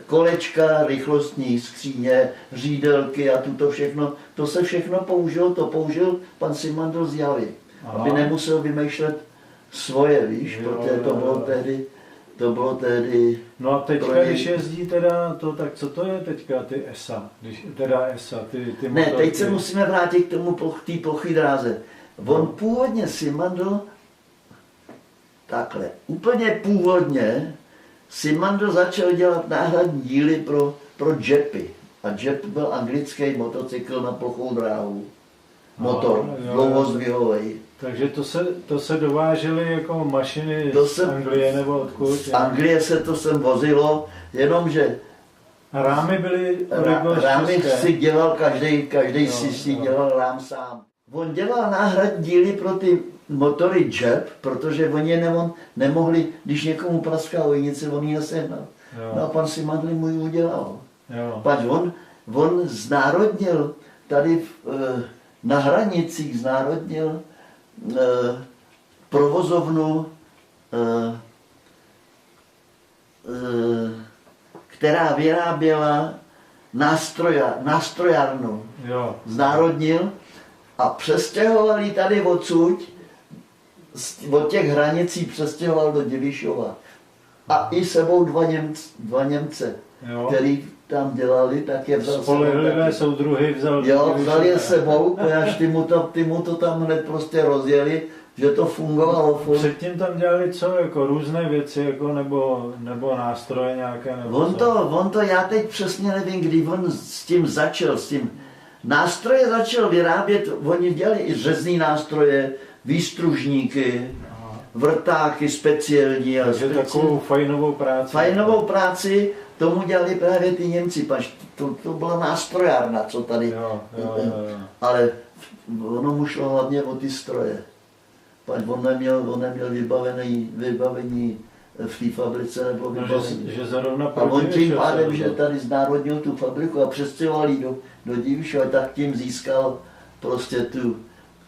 Kolečka, rychlostní skříně, řídelky a tuto všechno, to se všechno použil, to použil pan Simandl z Javy, aby nemusel vymýšlet svoje, víš, protože to bylo tehdy... No a teďka, když jezdí teda to, tak co to je teďka ty ESA, ty ne, teď se musíme vrátit k tomu, té plochý dráze. On původně Simandl, takhle, úplně původně, Simandl začal dělat náhradní díly pro Jeepy. A Jeep byl anglický motocykl na plochou dráhu. Motor, dlouhozdvihovej. Takže to se dovážely jako mašiny z Anglie nebo odkud? Z Anglie se to sem vozilo, jenomže a rámy byly rámy si dělal, každý si dělal rám sám. On dělal náhradní díly pro ty motory Jeep, protože oni je nemohli, když někomu praská ojnice, on ji nesehnal. No a pan Simandl mu ji udělal. Pač on znárodnil tady na hranicích znárodnil provozovnu, která vyráběla nástrojárnu. Znárodnil a přestěhovali tady odsud, od těch hranicí přestěhoval do Divišova. A i sebou dva Němce, který tam dělali, tak je vzal spolehlivé soudruhy vzal je sebou, až ty mu to tam hned prostě rozjeli, že to fungovalo. Předtím tam dělali co, jako různé věci, jako nebo nástroje nějaké? Nebo on to, já teď přesně nevím, kdy on s tím začal, nástroje začal vyrábět, oni dělali i řezný nástroje, výstružníky, vrtáky speciální. Takže takovou fajnovou práci. Fajnovou práci tomu dělali právě ty Němci, to byla nástrojárna, co tady. Ale ono mu šlo hlavně o ty stroje. On neměl vybavení v té fabrice nebo vybavení. A on tím pádem, že tady znárodnil tu fabriku a přestěhoval ji do Divišova, tak tím získal prostě tu.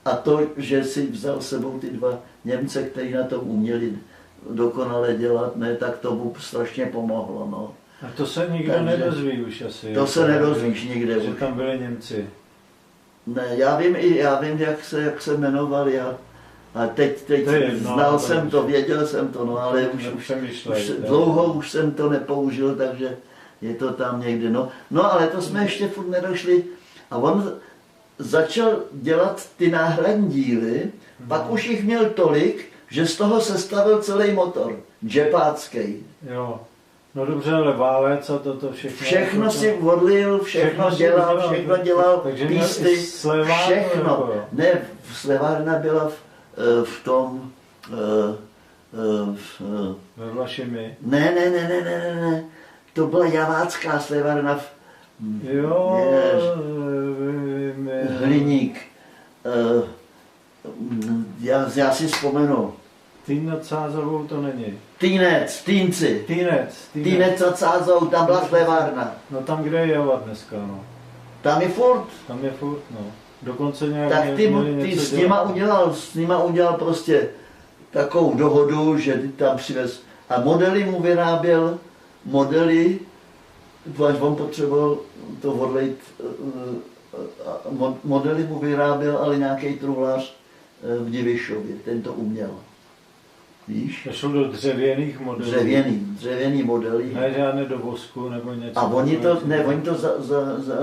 A to, že si vzal sebou ty dva Němce, kteří na tom uměli dokonale dělat, ne, tak to mu strašně pomohlo. No. A to se nikdo nedozví už asi. To se nedozvíš nikde. Že tam byli Němci. Ne, já vím, jak se jmenovali. A teď znal jsem to, věděl jsem to, no, ale dlouho už jsem to nepoužil, takže je to tam někde. No ale to jsme ještě furt nedošli. A on začal dělat ty náhradní díly, pak už jich měl tolik, že z toho sestavil celý motor, džepácký. Jo. No dobře, ale válec a toto všechno. Všechno si odlil, všechno dělal, písty, všechno. Ne, slevárna byla v tom... Ve Vlašimi. Ne. To byla javácká slevárna. Hliník. Já si vzpomenu. Týnec nad Sázovou to není. Týnci. Týnec nad Sázovou, tam byla slevárna. No tam, kde je Java dneska, no. Tam je furt, no. Dokonce nějak tak ty s nima udělal prostě takovou dohodu, že tam přivez. A modely mu vyráběl, až on potřeboval to odlejt, modely mu vyráběl, ale nějaký truhlář v Divišově, ten to uměl. Víš? To šlo do dřevěných modelů. Dřevěný modely. Ne žádné do vosku nebo něco. A oni to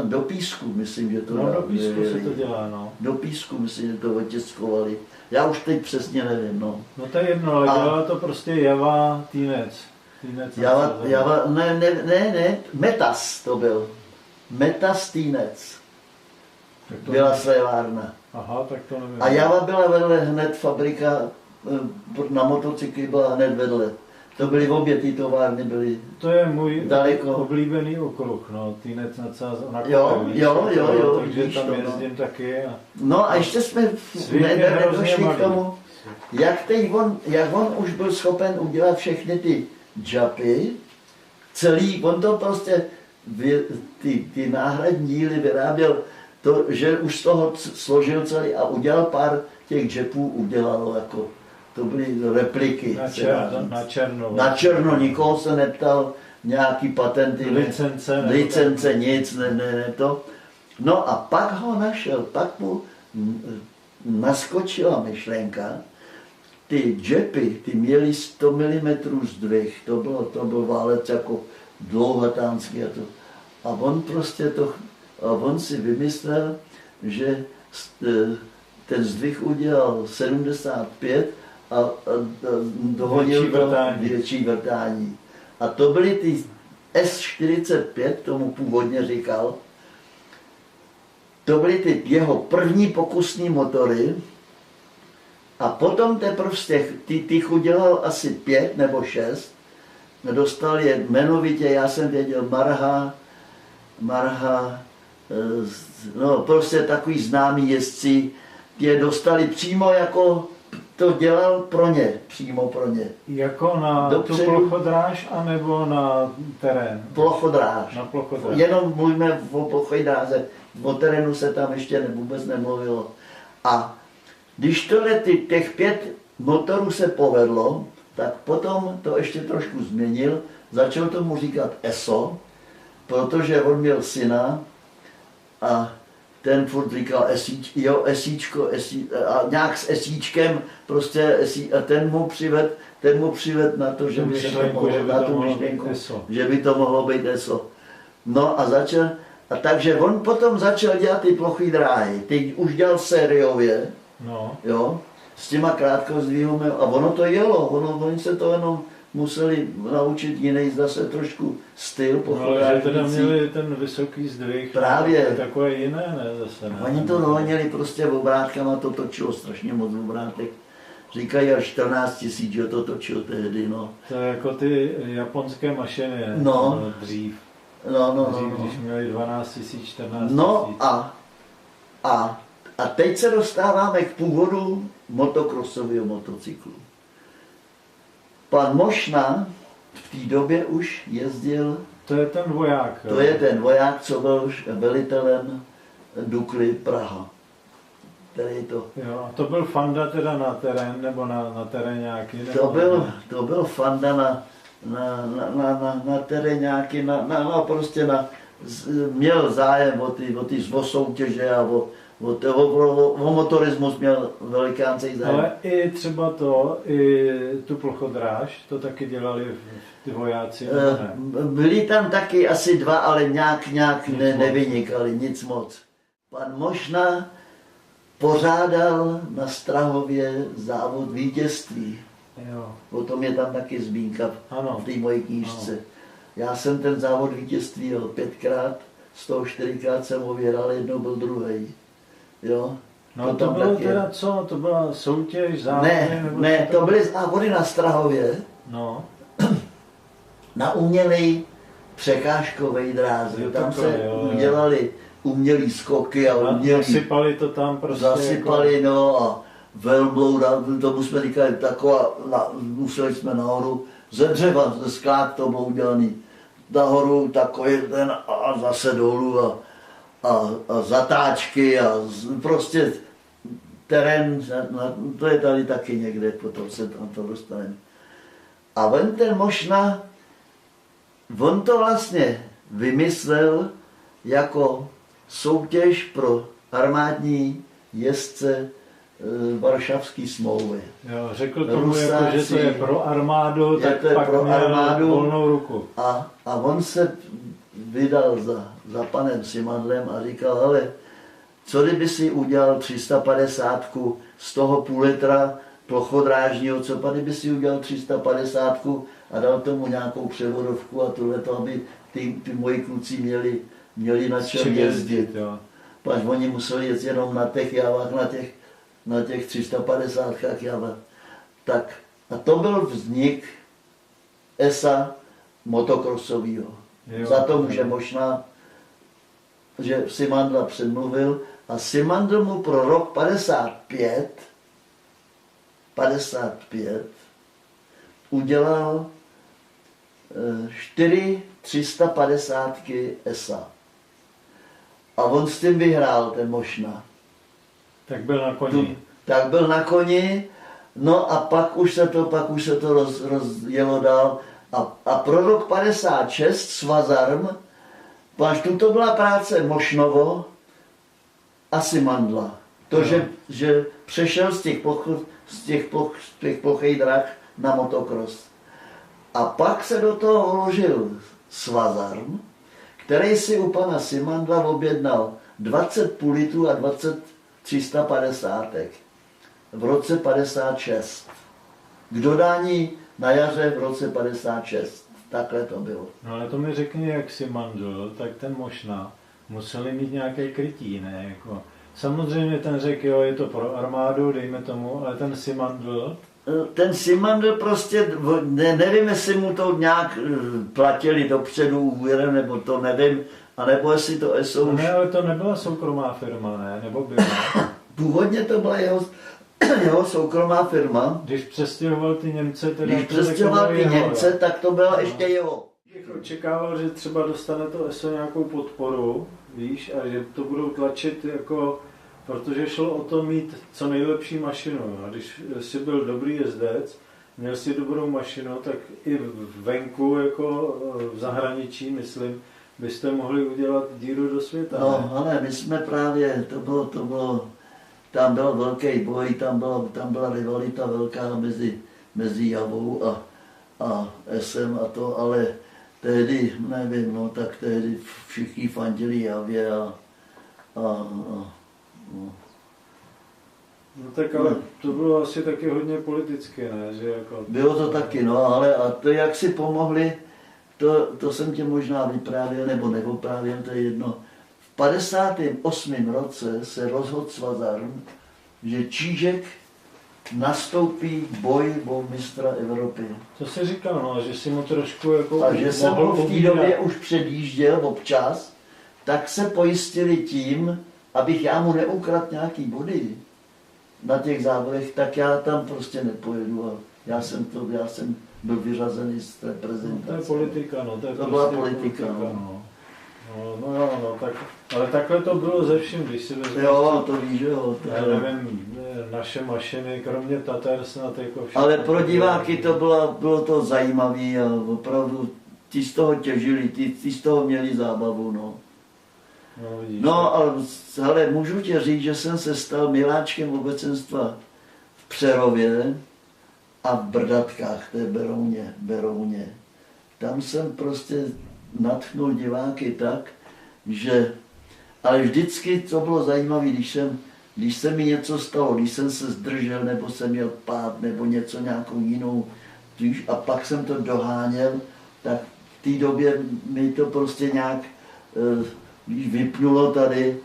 do písku, myslím, že to no, do písku se to dělá, no. Do písku, myslím, že to otěskovali. Já už teď přesně nevím, no. No to je jedno, ale dělala to prostě Java, Týnec. Java, ne, Metas to byl. Metas Týnec. Byla slévárna. Aha, tak to nevím. A Java byla vedle hned fabrika, na motocykly byla hned vedle. To byly obě ty továrny, byly to je můj daleko. oblíbený okruh, no, Týnec nad Sázavou na Jo, takže vidíš tam to, jezdím taky. No a ještě jsme nedošli k tomu, jak on už byl schopen udělat všechny ty džapy, celý, on to prostě, ty náhradní díly vyráběl, to, že už z toho složil celý a udělal pár těch džepů, udělalo jako, to byly repliky. Na černo, nikoho se neptal, nějaký patenty, licence nic, ne to. No a pak ho našel, pak mu naskočila myšlenka, ty džepy, ty měly 100 mm zdvih, to byl válec jako dlouhatánský a to. A on prostě on si vymyslel, že ten zdvih udělal 75 a dohodil to větší vrtání. A to byly ty S45, tomu původně říkal, to byly ty jeho první pokusní motory a potom teprve z těch udělal asi 5 nebo 6, dostal je jmenovitě, já jsem věděl, Marha, no prostě takový známý jezdci, je dostali přímo jako, to dělal přímo pro ně. Jako na tu plochodráž, anebo na terén? Plochodráž. Na plochodráž. Jenom mluvíme o plochodráze, o terénu se tam ještě vůbec nemluvilo. A když těch 5 motorů se povedlo, tak potom to ještě trošku změnil, začal tomu říkat ESO, protože on měl syna a ten furt říkal esíčko, a nějak s esíčkem, prostě a ten mu přived na to, že by to mohlo, na tu myšlenku, že by to mohlo být ESO. No a takže on potom začal dělat ty plochý dráhy, ty už dělal sériově, jo, s těma krátkozdvihovými, a ono to jelo, oni se to jenom museli naučit jiný zase trošku styl pochodrážnící. Ale že teda měli ten vysoký zdvih, právě. To je takové jiné, ne zase, ne? Oni to dohodili prostě obrátkama, to točilo strašně moc obrátek. Říkají až 14 000, že to točil tehdy, no. To je jako ty japonské mašiny, dřív. Dřív, když měli 12 000, 14 000. No a teď se dostáváme k původu motokrosového motocyklu. Pan Mošna v té době už jezdil... To je ten voják. To je ten voják, co byl velitelem Dukly Praha. Který to... Jo, a to byl Fanda teda na terén, nebo na terén nějaký? To byl Fanda na terén nějaký, prostě měl zájem o ty soutěže a o motorismus měl velikánský zájem. Ale i třeba i tu plochodráž, to taky dělali ty vojáci? Ne? Byli tam taky asi 2, ale nějak nevynikali, nic moc. Pan Mošna pořádal na Strahově závod vítězství. Jo. O tom je tam taky zmínka v té mojí knížce. Ano. Já jsem ten závod vítězství jel 5krát, z toho 4krát jsem ho vyhrál, jednou byl druhý. Jo? No to bylo teda co? To byla soutěž, závody? Ne, to byly závody na Strahově. No. Na umělej překážkovej dráze. Tam se udělali umělý skoky a zasypali to tam prostě. Zasypali, jako... a velblouda, tomu jsme říkali taková, museli jsme nahoru, ze dřeva, ze skládky to bylo udělaný. Nahoru takový ten a zase dolů a zatáčky a prostě terén, to je tady taky někde, potom se tam to dostaneme. A ten Mošna, on to vlastně vymyslel jako soutěž pro armádní jezdce Varšavské smlouvy. Jo, řekl tomu, jako, že to je pro armádu, tak pak pro měl armádu, volnou ruku. A on se vydal za panem Simadlem a říkal, hele, co kdyby si udělal 350 z toho půl litra plochodrážního, co pak kdyby si udělal 350 a dal tomu nějakou převodovku a tohleto, aby ty moji kluci měli na čem jezdit. Pak oni museli jezdit jenom na těch javách, na těch 350 javách. Tak a to byl vznik ESA motokrosovýho. Za to může možná, že Simandla předmluvil a Simandl mu pro rok 55 udělal 4 350 ESA. A on s tím vyhrál, ten Mošna. Tak byl na koni. Tak byl na koni, no a pak už se to rozjelo dál. A pro rok 56 Svazarm, až tu byla práce Mošnovo a Simandla. To, že přešel z těch plochých drah na motocross. A pak se do toho vložil Svazarm, který si u pana Simandla objednal 20 pulitů a 20 350 v roce 56. K dodání na jaře v roce 56. Takhle to bylo. No ale to mi řekni, jak Simandl, tak ten Mošna museli mít nějaké krytí, ne? Jako, samozřejmě ten řekl, jo, je to pro armádu, dejme tomu, ale ten Simandl... Ten Simandl prostě, nevím, jestli mu to nějak platili dopředu úvěrem, nebo to nevím, anebo jestli to ESO už... No ne, ale to nebyla soukromá firma, ne? Nebo byla? Původně to byla jeho soukromá firma. Když přestěhoval ty Němce, tak to byla ještě jeho. Očekával, že třeba dostane to ESO nějakou podporu, víš, a že to budou tlačit jako, protože šlo o to mít co nejlepší mašinu. A když jsi byl dobrý jezdec, měl si dobrou mašinu, tak i venku, jako v zahraničí, myslím, byste mohli udělat díru do světa. No, ale my jsme právě, to bylo, tam byl velký boj, tam byla rivalita velká mezi Javou a SM a to, ale tehdy, nevím, no, tak tehdy všichni fandili Javě a No tak ale to bylo asi taky hodně politické, ne? Že jako... Bylo to taky, no, ale a to, jak si pomohli, to jsem tě možná vyprávěl, nebo nevyprávěl, to je jedno. V 58. roce se rozhodl Svazarm, že Čížek nastoupí boj o mistra Evropy. To se říkal, no, že si mu trošku jako... A že jsem ho v té době už předjížděl občas, tak se pojistili tím, abych já mu neukradl nějaký body na těch závodech, tak já tam prostě nepojedu. A já jsem byl vyřazený z reprezentace. No, to je politika, no. To prostě byla politika, no. No jo, no, tak, ale takhle to bylo ze vším, když si vezmeš... Jo, to víš, jo. Já nevím, naše mašiny, kromě Tatar snad jako všechno... Ale pro diváky to bylo to zajímavé a opravdu ti z toho těžili, ti z toho měli zábavu, no. No, ale můžu ti říct, že jsem se stal miláčkem obecenstva v Přerově a v Brdatkách, to je Berouně. Tam jsem prostě nadchnul diváky tak, že... Ale vždycky to bylo zajímavé, když se mi něco stalo, když jsem se zdržel, nebo jsem měl pád, nebo nějakou jinou, a pak jsem to doháněl, tak v té době mi to prostě nějak vypnulo tady.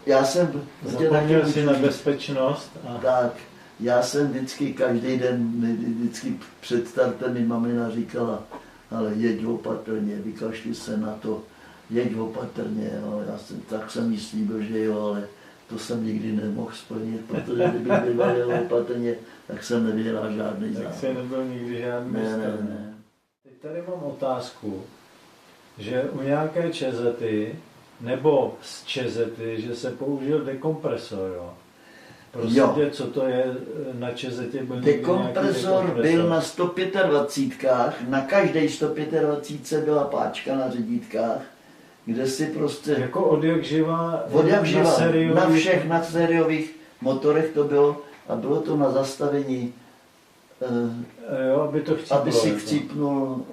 Já jsem... Zapomněl si na bezpečnost. Tak, já jsem vždycky, každý den, vždycky před startem mi mamina říkala, ale jeď opatrně, vykašli se na to, jeď opatrně. Jo. Tak jsem jí slíbil, že jo, ale to jsem nikdy nemohl splnit, protože kdybych byl opatrně, tak jsem nevyhrál žádný závod. Tak jsi nebyl nikdy žádný ne. Teď tady mám otázku, že u nějaké čezety, nebo z čezety, že se použil dekompresor, jo? Prostě, co to je na čezetě? Dekompresor byl na 125, na každé 125 byla páčka na řidítkách, kde si prostě... Jako od jak živa na všech na sériových motorech to bylo a bylo to na zastavení, jo, aby si chcípnul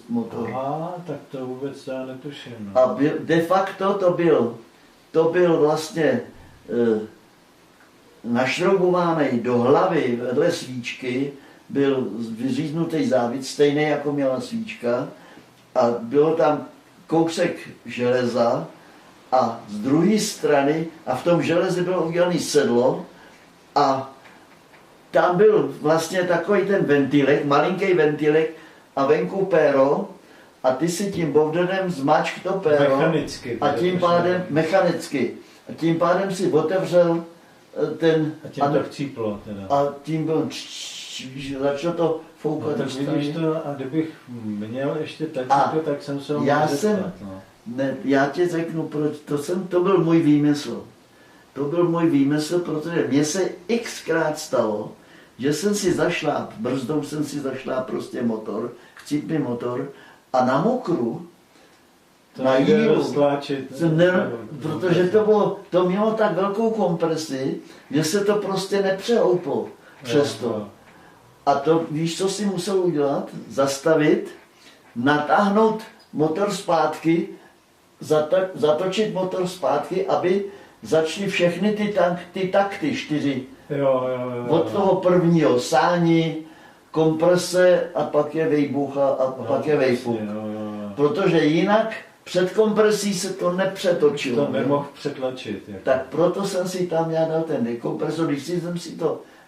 motor. Aha, tak to vůbec já netuším. No. A de facto to byl vlastně našroubovaný do hlavy vedle svíčky, byl vyříznutý závit, stejný jako měla svíčka, a bylo tam kousek železa a z druhé strany, a v tom železe bylo udělané sedlo a tam byl vlastně takový ten ventilek, malinký ventilek a venku péro a ty si tím bovdrem zmačk to péro mechanicky, a tím pádem mechanicky. A tím pádem si otevřel ten... A tím to chcíplo teda. A tím byl začalo to foukat. No, tak vidíš to, a kdybych měl ještě tačíko, tak jsem se ho mohl zeptat. Já ti řeknu, proč to byl můj výmysl. To byl můj výmysl, protože mně se xkrát stalo, že jsem si zašláp, brzdou jsem si zašláp prostě motor, chcípný motor a na mokru, to na jíru, protože to mělo tak velkou kompresi, že se to prostě nepřehouplo přesto. A to, víš, co si musel udělat? Zastavit, natáhnout motor zpátky, zatočit motor zpátky, aby začaly všechny ty takty 4. Jo. Od toho prvního sání, komprese a pak je výbuch a pak je výfuk. Protože jinak před kompresí se to nepřetočilo. To nemohl přetlačit. Jako. Tak proto jsem si tam já dal ten dekompresor,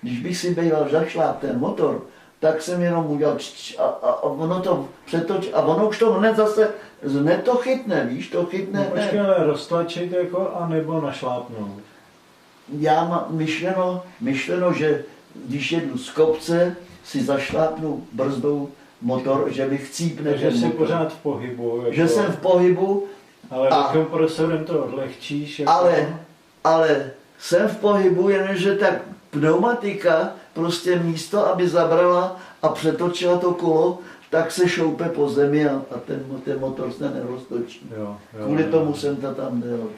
když bych si býval zašláp ten motor, tak jsem jenom udělal a ono to přetočí a ono už to hned zase to chytne, víš, to chytne. No, počkej, ale roztlačit jako a nebo našlápnout? Já mám myšleno, že když jedu z kopce, si zašlápnu brzdou motor, že bych chcípne. Takže jsi pořád v pohybu. Jako... Že jsem v pohybu. Ale dekompresorem to odlehčíš. Jako... Ale jsem v pohybu, jenže ta pneumatika prostě místo, aby zabrala a přetočila to kolo, tak se šoupe po zemi a ten motor se neroztočí. Kvůli tomu jsem to tam dělal.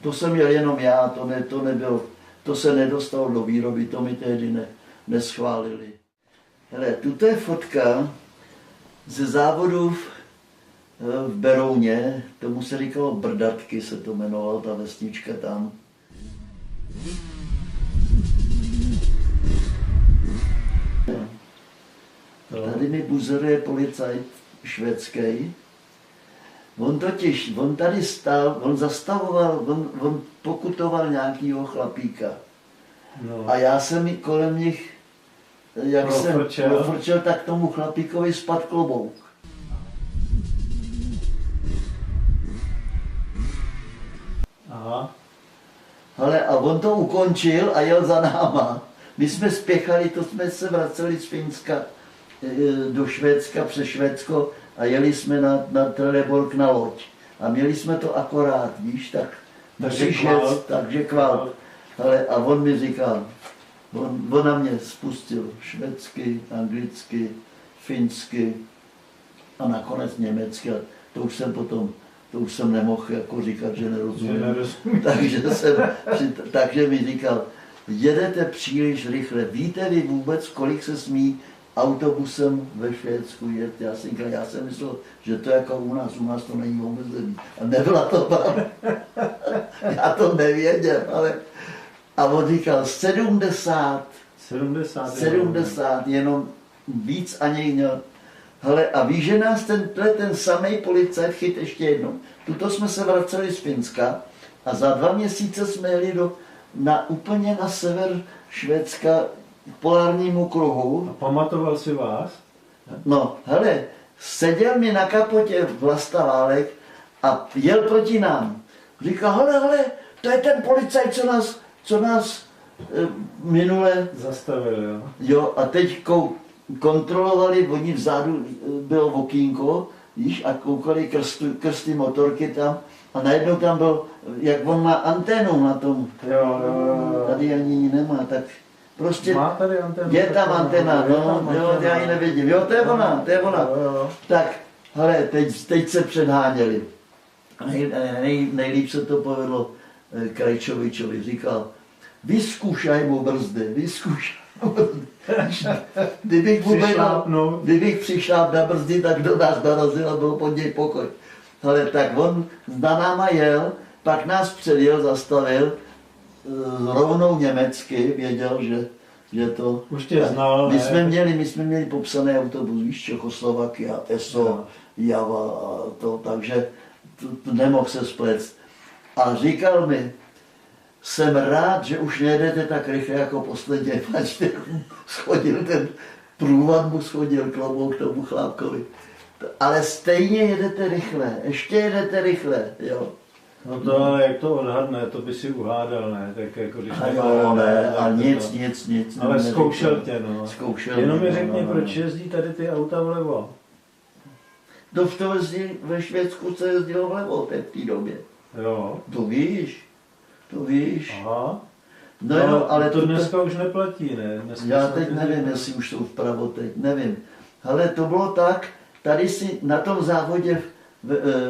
To jsem měl jenom já, to nebylo, to se nedostalo do výroby, to mi tehdy neschválili. Hele, tuto je fotka ze závodu v Berouně, tomu se říkalo Brdatky, se to jmenovalo, ta vesnička tam. Tady mi buzeruje policajt švédský. On tady stál, on zastavoval, on pokutoval nějakýho chlapíka. No. A já jsem kolem nich, jak jsem profrčel, tak tomu chlapíkovi spadl klobouk. Aha. Ale a on to ukončil a jel za náma. My jsme spěchali, to jsme se vraceli z Finska do Švédska, přes Švédsko a jeli jsme na Trelleborg na loď. A měli jsme to akorát, víš, tak takže kvalt. A on mi říkal, on na mě spustil švédsky, anglicky, finsky a nakonec německy. A to už jsem nemohl jako říkat, že nerozumím. Takže mi říkal, jedete příliš rychle, víte vy vůbec, kolik se smí autobusem ve Švédsku jet? Já jsem myslel, že to je jako u nás to není omezený. A nebyla to pravda. Já to nevěděl, ale... A on říkal 70, jenom víc ani měl. Hele, a víš, že nás ten samý policajt chyt ještě jednou. Tuto jsme se vraceli z Finska a za 2 měsíce jsme jeli úplně na sever Švédska k polárnímu kruhu. A pamatoval si vás? No, hele, seděl mi na kapotě Vlasta Válek a jel proti nám. Říkal, hele, to je ten policajt, co nás minule zastavil, jo. Jo, a teď kontrolovali, oni vzadu bylo okýnko, víš, a koukali krsty motorky tam a najednou tam byl, jak on má anténu na tom. Jo. Tady ani nemá, tak prostě má tady anténu, je tam anténa, já ji nevidím. Jo, to je ona. Jo. Tak, hele, teď se předháněli. Nejlíp se to povedlo Krajčovičovi, říkal, vyzkoušaj mu brzdy. Kdybych přišlápl na brzdy, tak do nás narazil a byl pod něj pokoj. Ale tak on za náma jel, pak nás předjel, zastavil, rovnou německy, věděl, že to... Už tě znal, my jsme měli popsaný autobus, víš, Čechoslovakia, ESO, Java a to, takže to nemohl se spléct. A říkal mi, jsem rád, že už nejedete tak rychle jako posledně, pač schodil ten průvod, mu schodil klobouk tomu chlápkovi. Ale stejně jedete rychle, ještě jedete rychle, jo. No to ale jak to odhadne, to by si uhádal, ne? Tak jako když a jo, ne, a nic. Ale zkoušel tě, no. Zkoušel. Jenom mi řekni, proč jezdí tady ty auta vlevo? Ve Švédsku se jezdilo vlevo v té době. Jo. To víš. Aha. No, ale to dneska už neplatí, ne? Dneska já teď nevím, jestli už jsou vpravo teď, nevím. Ale to bylo tak, tady si na tom závodě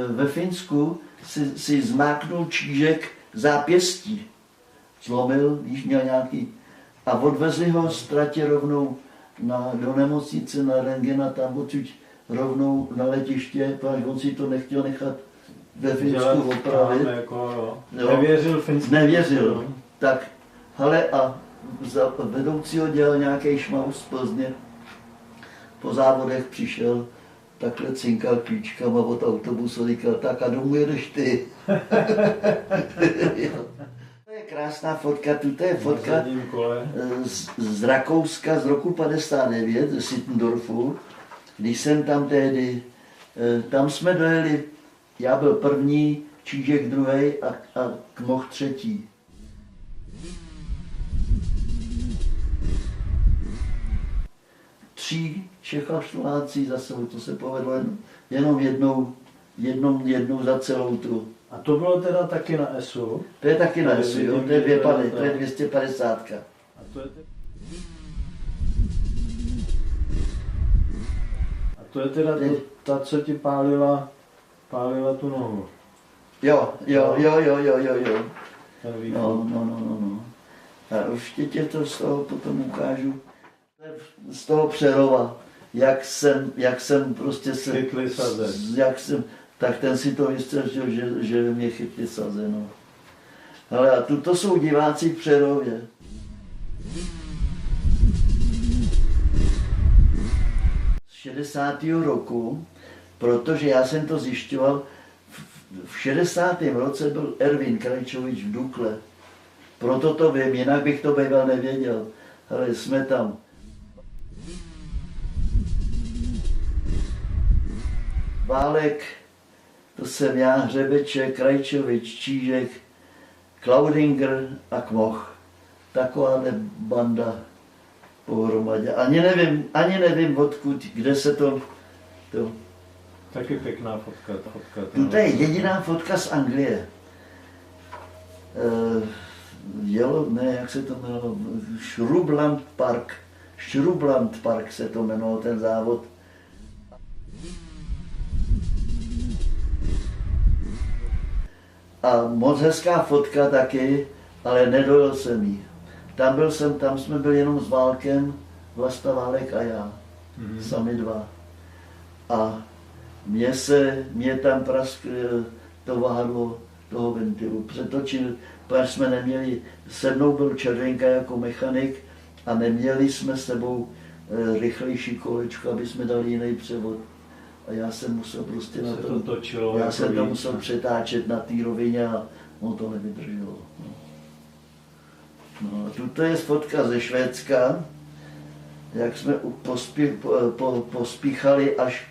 ve Finsku si zmáknul Čížek zápěstí. Zlomil, víš, měl nějaký. A odvezli ho z tratě rovnou do nemocnice, na rentgena, tam odsud rovnou na letiště, protože on si to nechtěl nechat ve Finsku opravit. Jako, nevěřil Finsku. Nevěřil. Tak, hele, a vedoucího dělal nějaký šmaus z Plzně. Po závodech přišel, takhle cinkal klíčkama od autobusu, říkal, tak a domů jedeš ty. To je krásná fotka, tu je fotka z Rakouska z roku 59, ze Sittendorfu, když jsem tam tehdy, tam jsme dojeli, já byl první, Čížek druhý a Kmoch třetí. Tří Čechoslováci za sebou, to se povedlo jenom jednou za celou tu. A to bylo teda taky na ESU? To je taky na ESU, jo, to je 250. A to je teda ta, co ti pálila tu nohu? Jo. No. A určitě tě to z toho potom ukážu. Z toho Přerova, jak jsem prostě se... Tak ten si to vystřešil, že mě chytli saze, no. Ale a to jsou diváci v Přerově. Z 60. roku, protože já jsem to zjišťoval, v 60. roce byl Ervin Krajčovič v Dukle. Proto to vím, jinak bych to býval nevěděl. Ale jsme tam. Válek, to jsem já, Hřebeček, Krajčovič, Čížek, Klaudinger a Kmoch. Taková banda pohromadě. Ani nevím odkud, kde se to... Taky pěkná fotka, ta fotka. To je jediná fotka z Anglie. Jak se to jmenovalo? Shrubland Park se to jmenovalo, ten závod. A moc hezká fotka taky, ale nedojel jsem jí. Tam jsme byli jenom s Válkem, Vlasta Válek a já, sami dva. A mě tam prask to vahadlo toho ventilu přetočil, protože jsme neměli, se mnou byl Červenka jako mechanik a neměli jsme s sebou rychlejší kolečko, aby jsme dali jiný převod. A já jsem musel prostě na to, já jsem to musel přetáčet na té rovině a on to nevydrželo. No, tuto je fotka ze Švédska, jak jsme pospíchali až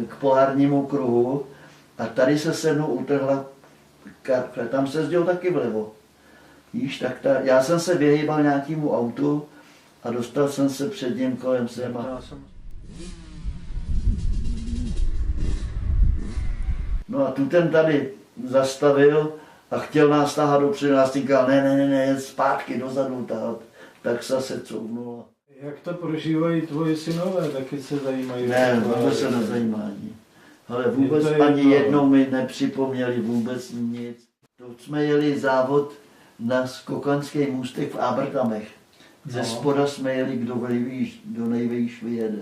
k polárnímu kruhu a tady se mnou utrhla kartka, tam se jezdil taky vlevo. Víš, já jsem se vyhýbal nějakému autu a dostal jsem se před ním kolem sema. No a tu ten tady zastavil a chtěl nás tahat dopředu, nás říkal, ne, zpátky dozadu tahat, tak se couvnul. Jak to prožívají tvoji synové, taky se zajímají? Ne, vůbec se nezajímají. Ale vůbec ani jednou mi nepřipomněli vůbec nic. To jsme jeli závod na skokanský můstek v Abertamech. Ze spoda jsme jeli, kdo nejvýš vyjede.